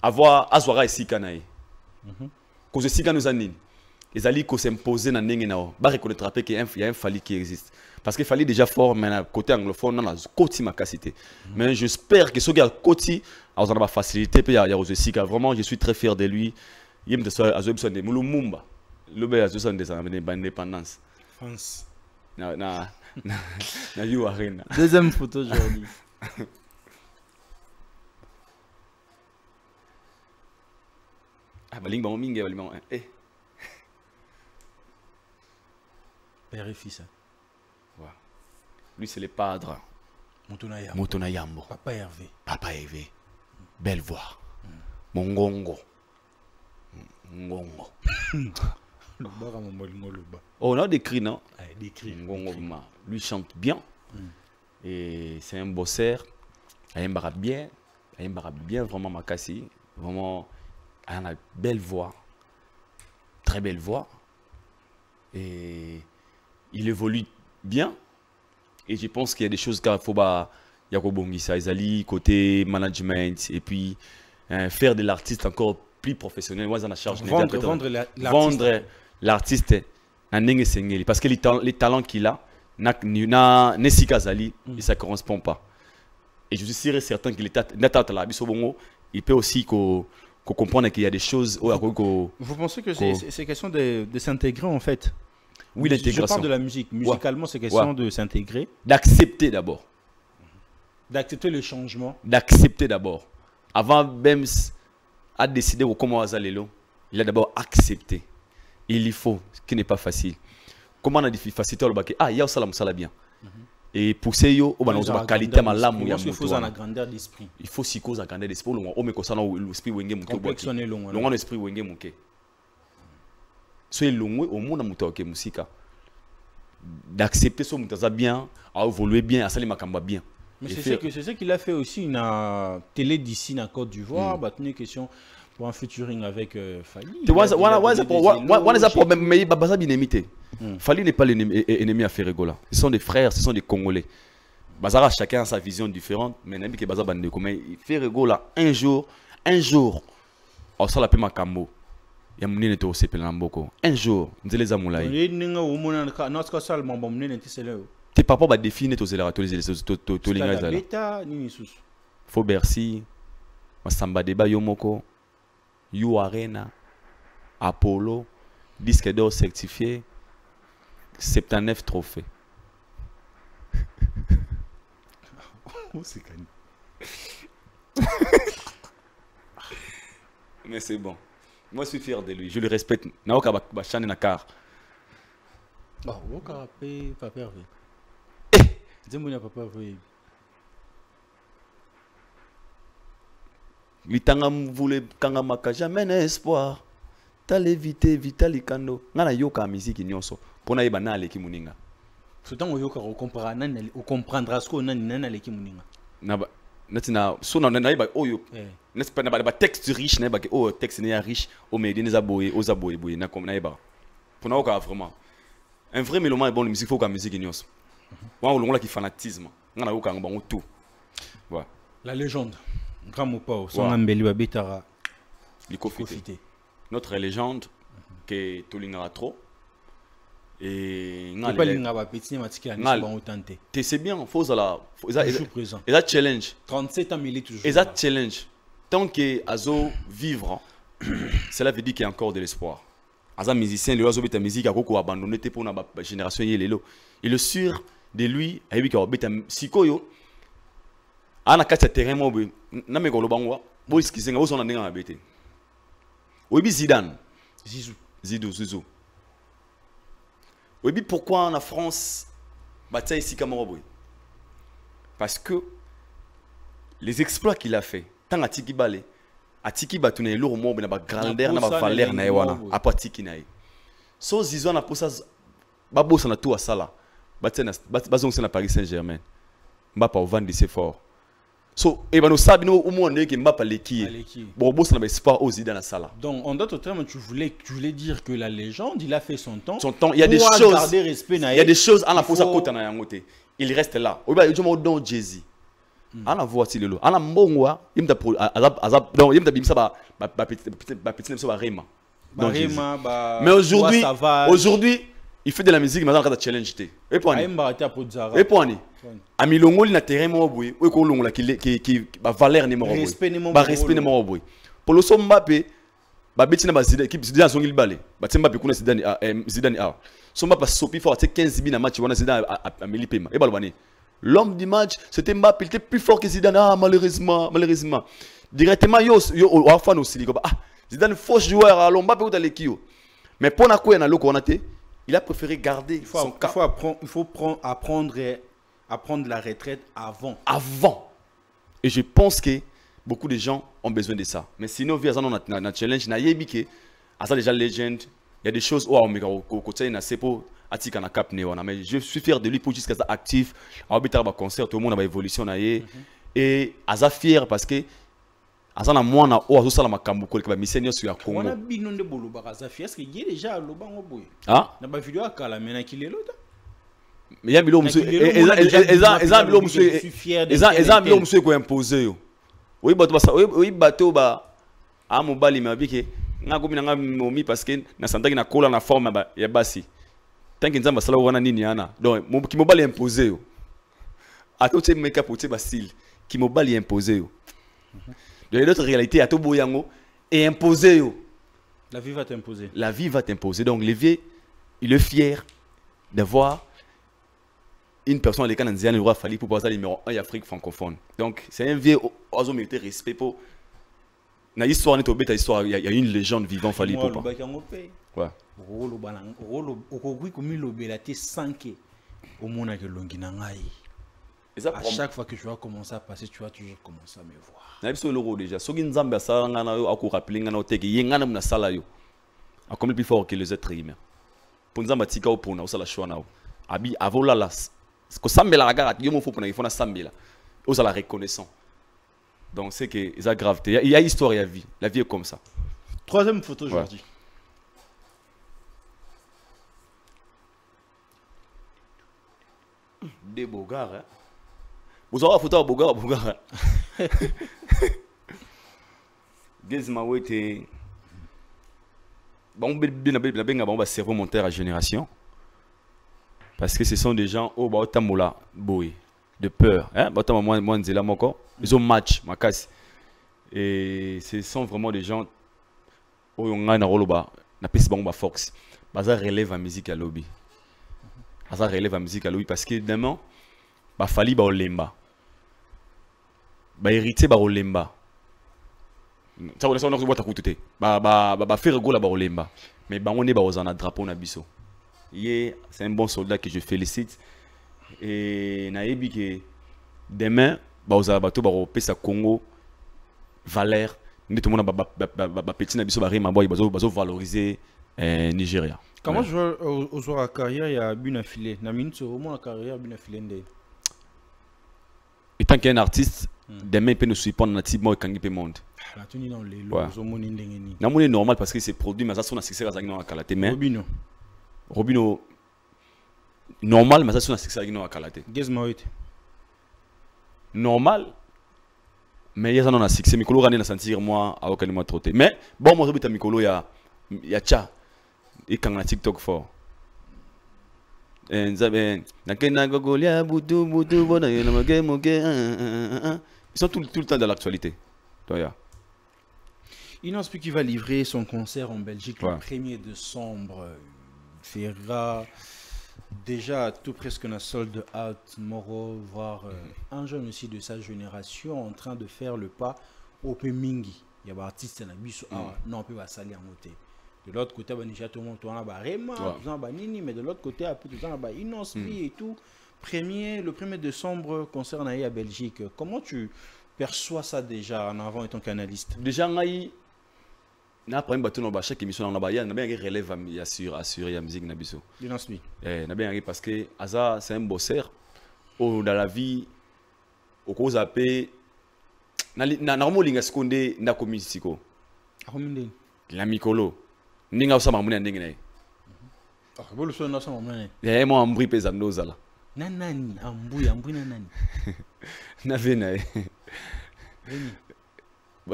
avoir Azwara et Sikanaï. Quand je Sika nous anime, les alliés qui s'imposent dans l'Ningen, il faut reconnaître qu'il y a un Fali qui existe. Parce qu'il fallait déjà fort, mais côté anglophone, on a côté ma capacité. Mais j'espère que ce gars côté, on a la facilité, puis il y a Sika. Vraiment, je suis très fier de lui. Il me dit que Azwara de Mulumumba, le bel Azwara des indépendances. France. Na You Arena. Deuxième photo, jolie. Ah, baling ba mingi baling ba Père et fils. Ouais. Lui c'est le padre. Motona Yambo. Papa Hervé. Papa Hervé. Belle voix. Mongongo. Ngongo. Oh, on a des cris, non? Des cris. Ngongo. Lui chante bien. Et c'est un bosseur. Il a bien vraiment Makassi. Vraiment. Il a une belle voix, très belle voix, et il évolue bien. Et je pense qu'il y a des choses qu'il faut Yakobongisa, Izali, côté management, et puis faire de l'artiste encore plus professionnel. Moi, j'en ai charge vendre l'artiste parce que les talents qu'il a, il ne correspond pas. Et je suis certain qu'il il peut aussi comprendre qu'il y a des choses. Vous pensez que c'est question de s'intégrer en fait? Oui, l'intégration. Je parle de la musique. Musicalement, c'est question de s'intégrer. D'accepter d'abord. D'accepter le changement. D'accepter d'abord. Avant même à décider comment Azalelo, il a d'abord accepté. Il y faut, ce qui n'est pas facile. Comment on a des facilités il y a ça là bien. Et pour ça, il y a la qualité de l'âme. Il faut la grandeur d'esprit. Il faut s'y cause la grandeur d'esprit. On met ça dans l'esprit wenge mouké. Complexionner long. Long l'esprit wenge mouké. Soyez long au monde mouté ok musique. D'accepter ce mouté bien, à évoluer bien, à salir makamba bien. Mais c'est ce qu'il a fait aussi une télé d'ici en Côte d'Ivoire. Une question pour un featuring avec Fali. Fali n'est pas l'ennemi à Ferregola. Ce sont des frères, ce sont des Congolais. Bazara, chacun a sa vision différente. Mais n'aime que Bazara bande comme Ferregola un jour, on sort la paix Makambo. Il y a mon nez au CP Lamboko. Un jour, nous les amoulaï. Tes papas va définir aux élèves, tous les gars. Faut Bercy, Masamba Deba Yomoko, You Arena, Apollo, disque d'or certifié, 79 trophées. Mais c'est bon. Moi, je suis fier de lui. Je le respecte. Naoka Bachane Nakar. Oh, Woka Papa Hervé. Dis-moi, Papa Hervé. Litanga voulait kangamaka jamais n'espoir. T'as l'évité Vitali Kando. Nana yoka musique nyonso. Pona yeba na aleki muninga. Surtout on yoka on comprendra ce qu'on a nana aleki muninga. Naba natina so na yeba oyo. N'est-ce pas na ba texte riche na yeba oh texte ne riche o me de nezaboye o zaboye boye na comme na yeba. Pona yoka vraiment. Un vrai mélomane est bon musique faut ka musique nyonso. Wa olongola ki fanatisme. Ngana yoka ngbango tout. Voilà. La légende. Grand Mopao, son ambeli babetara. Notre légende, qui est Tolingara trop. Et c'est bien, faut ça et ça challenge. 37 ans il est toujours. Et ça challenge. Tant que azo vivre, cela veut dire qu'il y a encore de l'espoir. Aza musicien, le azo beta musique a beaucoup abandonné pour la génération yelelo. Il est sûr de lui, il y a beta sikoyo. Ana kati terrain mo be na me ko lo bangwa bo iskizenga bo sona ndinga bete. Oyebi Zidane, Zizou. Oui, pourquoi en France, Batia ici Kamaraboui? Parce que les exploits qu'il a fait, tant à Tiki Balé, à Tiki Batouné, lourd mot, n'a pas grandeur, n'a pas valeur, n'a pas Tiki Naï. So Zizou n'a pas ça, Babo s'en a tout à ça là. Batia n'a Paris Saint-Germain. Mbappé au vent de ses forts. So, et ben nous savons au moins que Mbappé l'équipe. Bon, boss n'a pas aux idées dans la salle. Donc, en d'autres termes, tu voulais dire que la légende, il a fait son temps. Il y a des choses. Il y a des choses à la pose à côté na yangote. Il reste là. Oui, bah, il dit don Jay-Z. À la voix il est là. À la mbongwa, il me pro azab donc il me bimsa ba petit ça ba Rema. Mais aujourd'hui, il fait de la musique, mais dans le challenge. Et pour et pour a milongo na terrain mo boy we ko longola qui ba valeur ni mo boy ba respect ni mo boy pour le Mbappé ba betina ba Zidane équipe Zidane songil balé ba Mbappé kuna Zidane a so Mbappé sopi fort 15 bi na match wana Zidane a milipema e balobani l'homme du match c'était Mbappé il était plus fort que Zidane malheureusement directement yo wa fan aussi Zidane faux joueur alors Mbappé ou dans l'équipe mais pour na ko na loko na te il a préféré garder son cap. Il faut apprendre la retraite avant. Et je pense que beaucoup de gens ont besoin de ça. Mais sinon, via ça, notre challenge, na yebi asa déjà legend. Il y a des choses où on au côté na sepo atika na cap neona. Mais je suis fier de lui pour jusqu'à ça actif. On va ba concert, tout le monde a évolution na ye. Et asa fier parce que asa na mwana o azo sala makambo ko ba misenyo sur ya Congo. On a bino de bolo ba asa fier parce que il déjà lo bango boy. Ah? Na ba vidéo akala mena kilelo ta. Mais il y a bilo monsieur eza bilo monsieur eza bilo monsieur ko imposer yo. Oui bato ba a mobali mabike ngako mina ngamomi parce que na santaki na kola na forme ya basi. Tant que nzamba sala wana nini yana. Donc ki mobali imposer yo. Ato te make up au te basil ki mobali imposer yo. De l'autre réalité à tout boyango et imposer yo. La vie va t'imposer. La vie va t'imposer. Donc le vieux il est fier d'avoir une personne avec qui il aura fallu pour passer le numéro 1 Afrique francophone. Donc c'est un vieux oiseau mérité respect pour na histoire n'est pas histoire il y a une légende vivante fallu pour pas. Ouais. Rolo balang rolo okogui komi lobelate sanké au mona ke longi na ngai. À chaque fois que je vais commencer à passer, tu vas toujours commencer à me voir. Na biso loro déjà. Soki nzambe asala ngana yo akorapeler ngana oteki yengana muna sala yo. A comme plus fort que les êtres humains. Pour nzamba tika opona osala choix na. Abi avola las. Ko sambela la garate yo mo fo pona il faut na sambela. Osala reconnaissant. Donc c'est que ça gravité. Il y a histoire, il y a vie. La vie est comme ça. Troisième photo aujourd'hui. Des beaux gars, hein. Vous avez photo à Bogar. Gezma était bon bien cerveau monteur à génération parce que ce sont des gens au baotamola boy de peur hein batama moi nzela moko ils ont match makasi et ce sont vraiment des gens au ngana roloba na pesi bango ba force baza relève en musique à lobby baza relève en musique à lobby parce que demain ba fali ba olemba ba héritier ba olemba ça on a voit ta coûter ba faire gola ba olemba mais ba on est ba ozana drapeau na biso c'est un bon soldat que je félicite et na yebi que demain ba ozala bato ba pesa Congo valeur ndi tout monde ba petit na biso ba rima boy bazo valoriser Nigeria. Comment je vois aux carrière il y a une affilée na minute au moins la carrière une affilée ndé. Étant qu'un artiste, demain il peut nous suivre dans type moi quand il peut monter. La tenue dans les lots, au monde ndengeni. Na moni normal parce que c'est produit mais ça son succès à zangina kalate mais Robino normal mais ça son succès à zangina kalate. Gezma wait. Normal mais il y a un succès mikolo rani na sentir moi à aucun moment trotté mais bon moi j'habite à mikolo ya cha et quand na TikTok fort Ils sont tout le temps dans l'actualité. Inos qui va livrer son concert en Belgique le 1er décembre. Il fera déjà tout presque un sold out, Moro, voir un jeune aussi de sa génération en train de faire le pas au Pemingi. Il y a des artistes qui non, on peut pas salir en côté. De l'autre côté, il y a tout le monde qui a mais de l'autre côté, il y a Inos et tout. Le 1er décembre, concert à Belgique. Comment tu perçois ça déjà en avant étant canaliste? Déjà, na problème bateau na chaque émission na baya na bien relève assurer la musique na biso na bien parce que Aza c'est un bosseur dans la vie au cause appé na normal linga seconde na komisiko la mikolo ninga usama muna ndenge nae bolo so na usama muna moi ambri pesa ndozala nani ambui nani na vena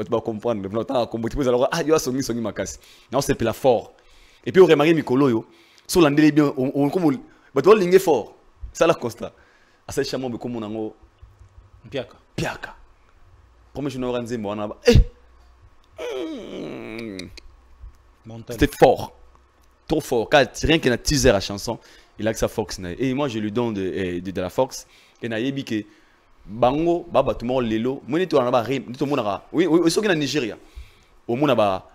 tu vas comprendre. Songi makasi. Non, c'est la fort. Et puis on remarque Mikolo yo. Sur l'andélé bien, on comme tu vois fort. Ça la constat. À ce chamon be comme on Piaka. Comme je n'aurais pas moi c'était fort. Trop fort. Quand rien qu'il a teaser la chanson, il a que sa force. Et moi je lui donne de la force. Et na yebi que bango baba tout le monde lelo moi tout na ba tout le monde oui ce qui na Nigeria au monde ba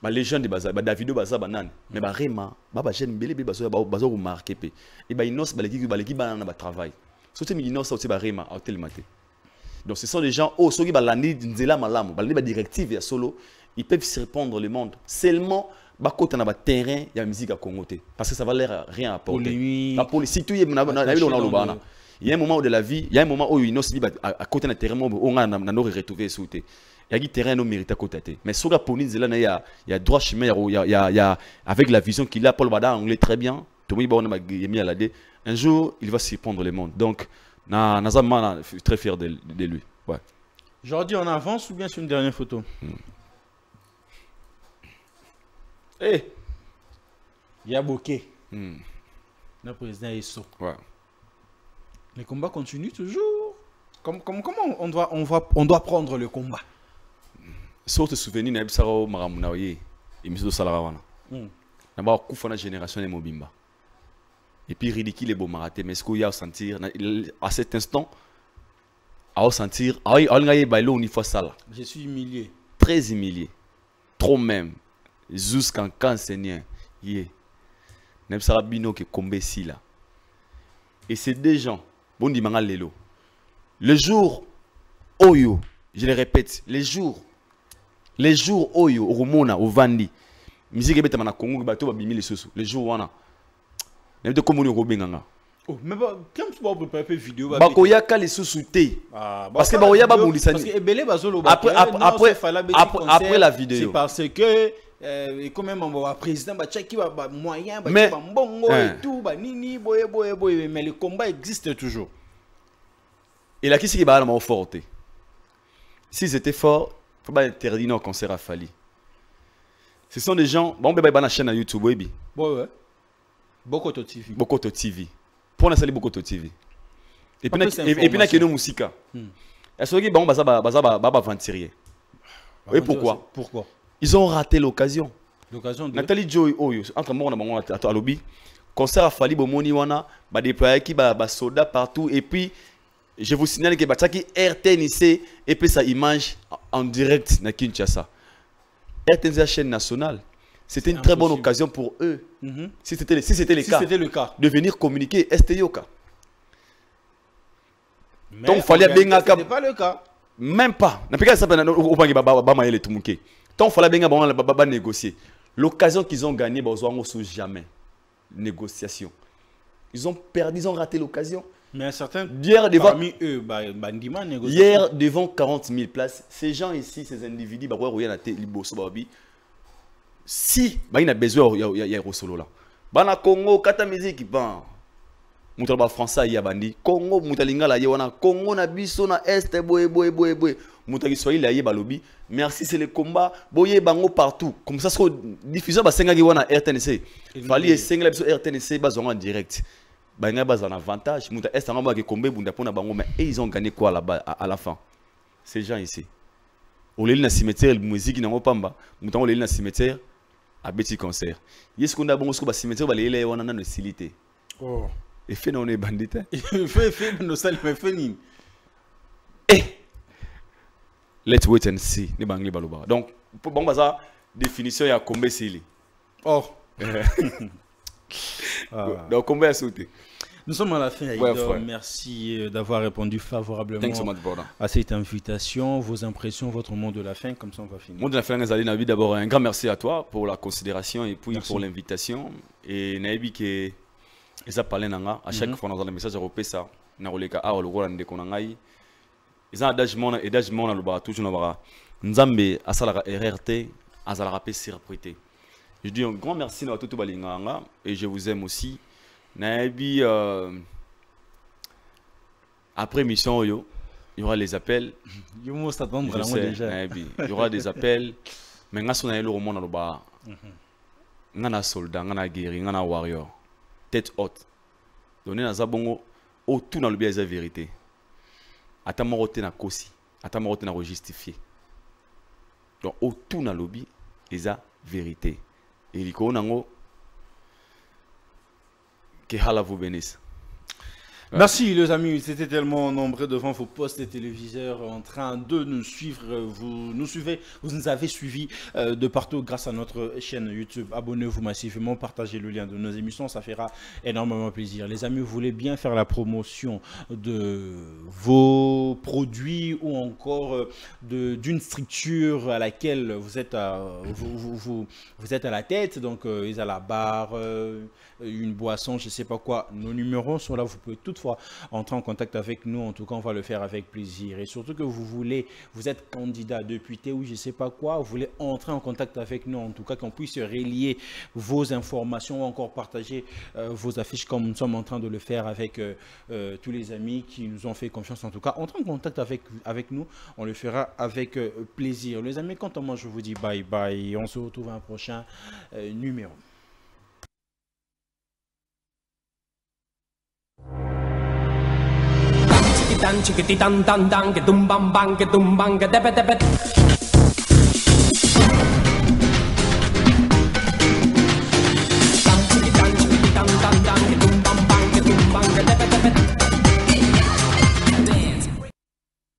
légende de baza ba Davido baza banane mais ba rema baba jeune belé bazo bazo remarquer pe et ba Inos baleki banana ba travail surtout mi Inos aussi ba rema au télématé donc ce sont des gens ceux qui ba landi nzela malamu ba landi ba directive ya solo ils peuvent se répondre le monde seulement ba côté na ba terrain ya musique à Congo parce que ça va l'air rien apporter la police si tu y na lobana. Il y a un moment de la vie, il y a un moment où il y a à côté d'un terrain où on a retrouvé sauté. Il y a un terrain où mérite à côté. Mais sur la police, il y a droit chemin, il y a avec la vision qu'il a, Paul Bada, on l'est très bien. Un jour, il va s'y prendre le monde. Donc, je suis très fier de lui. Ouais. Jordi, on avance ou bien sur une dernière photo? Il y a Bokeh. Le président est saut. Ouais. Les combats continuent toujours. Comment on doit prendre le combat? Sauf te souvenir na ebisaro maramuna oye emiso salara wana. Na ba kufa na génération de Mobimba. Et puis ridicule et beau maraté mais est-ce qu'il y a à sentir à cet instant à sentir une fois ça là. Je suis humilié. Très humilié. Trop même. Jusqu'en quand Seigneur. Nem sarabino que combat si là. Et c'est des gens bon dimanga lelo. Le jour oyo, je le répète, les jours oyo romona au vandi. Musique ebeta na Congo bato ba bimi les soso. Les jours wana. Na de komoni robenganga. Oh, mais quand tu vas préparer vidéo ba koyaka les soso té. Parce que ba oya ba bundisani. Parce que ebele bazolo après la vidéo. C'est parce que et quand même on président ba tchaki ba moyen ba mbongo et tout ba nini boye mais le combat existe toujours. Et là qui c'est qui va aller fort. Si c'était fort, faut pas interdire nos concerts à Fali. Ce sont des gens bon ba na chaîne YouTube webi. Ouais. Bokoto TV. Pour na sali Bokoto TV. Et puis na keno musika. Est-ce que bon ba venturier. Et pourquoi? Ils ont raté l'occasion. L'occasion de Nathalie Joy Oyo entre moi on a lobby concert à Fali Bomoni wana ba déployer qui ba soda partout et puis je vous signale que Bataki RTNC et puis sa image en direct na Kinshasa. RTNC la chaîne nationale. C'était une très bonne occasion pour eux. Si c'était le cas de venir communiquer STYoka. Donc fallait bien c'était pas le cas. Même pas. Na pika ça au bangi ba maele tumuke. Donc fallait bien ba négocier. L'occasion qu'ils ont gagnée bazwa sous jamais négociation. Ils ont raté l'occasion. Mais certains parmi eux, hier devant 40 000 places, ces gens ici, ces individus, si il a besoin il y a solo là. Bana Congo, kata musique ban. Mutalba français ya bandi. Congo mutalinga la yona. Congo na biso na est boy. Moutaki Swahili aye balobi. Merci, c'est le combat. Boye bango partout. Comme ça, c'est diffusé ba senga wana RTNC. Fali et senga biso RTNC bazonga en direct. Banga baz en avantage. Mouta est en bas que combat bunda pona bango mais ils ont gagné quoi là-bas à la fin. Ces gens ici. Au lieu na cimetière musique na ngopamba. Mouta au lieu na cimetière à petit concert. Yes qu'on a bon ba cimetière ba lele wana na silité. Oh. Et fait non est bandit. Fait nos salles mais fait ni. Let's wait and see. Ni bangli baloba. Donc pour bon baza définition ya combat sili. Oh. Donc combat sauté. Nous sommes à la fin. Ouais, merci d'avoir répondu favorablement à cette invitation. Vos impressions, votre mot de la fin, comme ça on va finir. Mot de la fin, Nabi, d'abord un grand merci à toi pour la considération et puis pour l'invitation. Et Nabi qui est parlé nanga à chaque fois dans le message européen ça na roleka a le roi ndeko nangai. Ils ont adagement na loba toujours na bara. Nzambe asala RRT azala pe surprité. Je dis un grand merci à tout balinganga et je vous aime aussi. Nabi, après mission, il y aura les appels. Il y aura des appels. Mais nous sommes le monde dans le bas. Nous sommes soldats, nous sommes guerriers, nous sommes warriors. Tête haute. Donner dans Zabongo, tout dans le bien la vérité. Attends, on na kosi. Attends, on na justifié. Donc, tout dans le bien la vérité. Et il y a que Allah vous bénisse. Merci les amis, c'était tellement nombreux devant vos postes et téléviseurs en train de nous suivre. Vous nous avez suivis de partout grâce à notre chaîne YouTube. Abonnez-vous massivement, partagez le lien de nos émissions, ça fera énormément plaisir. Les amis, vous voulez bien faire la promotion de vos produits ou encore d'une structure à laquelle vous êtes vous êtes à la tête, donc ils à la barre, une boisson, je ne sais pas quoi. Nos numéros sont là, vous pouvez toutefois entrer en contact avec nous. En tout cas, on va le faire avec plaisir. Et surtout que vous êtes candidat député ou je ne sais pas quoi, vous voulez entrer en contact avec nous, en tout cas qu'on puisse relier vos informations ou encore partager vos affiches comme nous sommes en train de le faire avec tous les amis qui nous ont fait confiance. En tout cas, entrez en contact avec nous, on le fera avec plaisir. Les amis, quant à moi, je vous dis bye bye. On se retrouve à un prochain numéro. Chiquitán, chiquititán, tan, tan, que tumban, ban, que tumban, que tepe, tepe.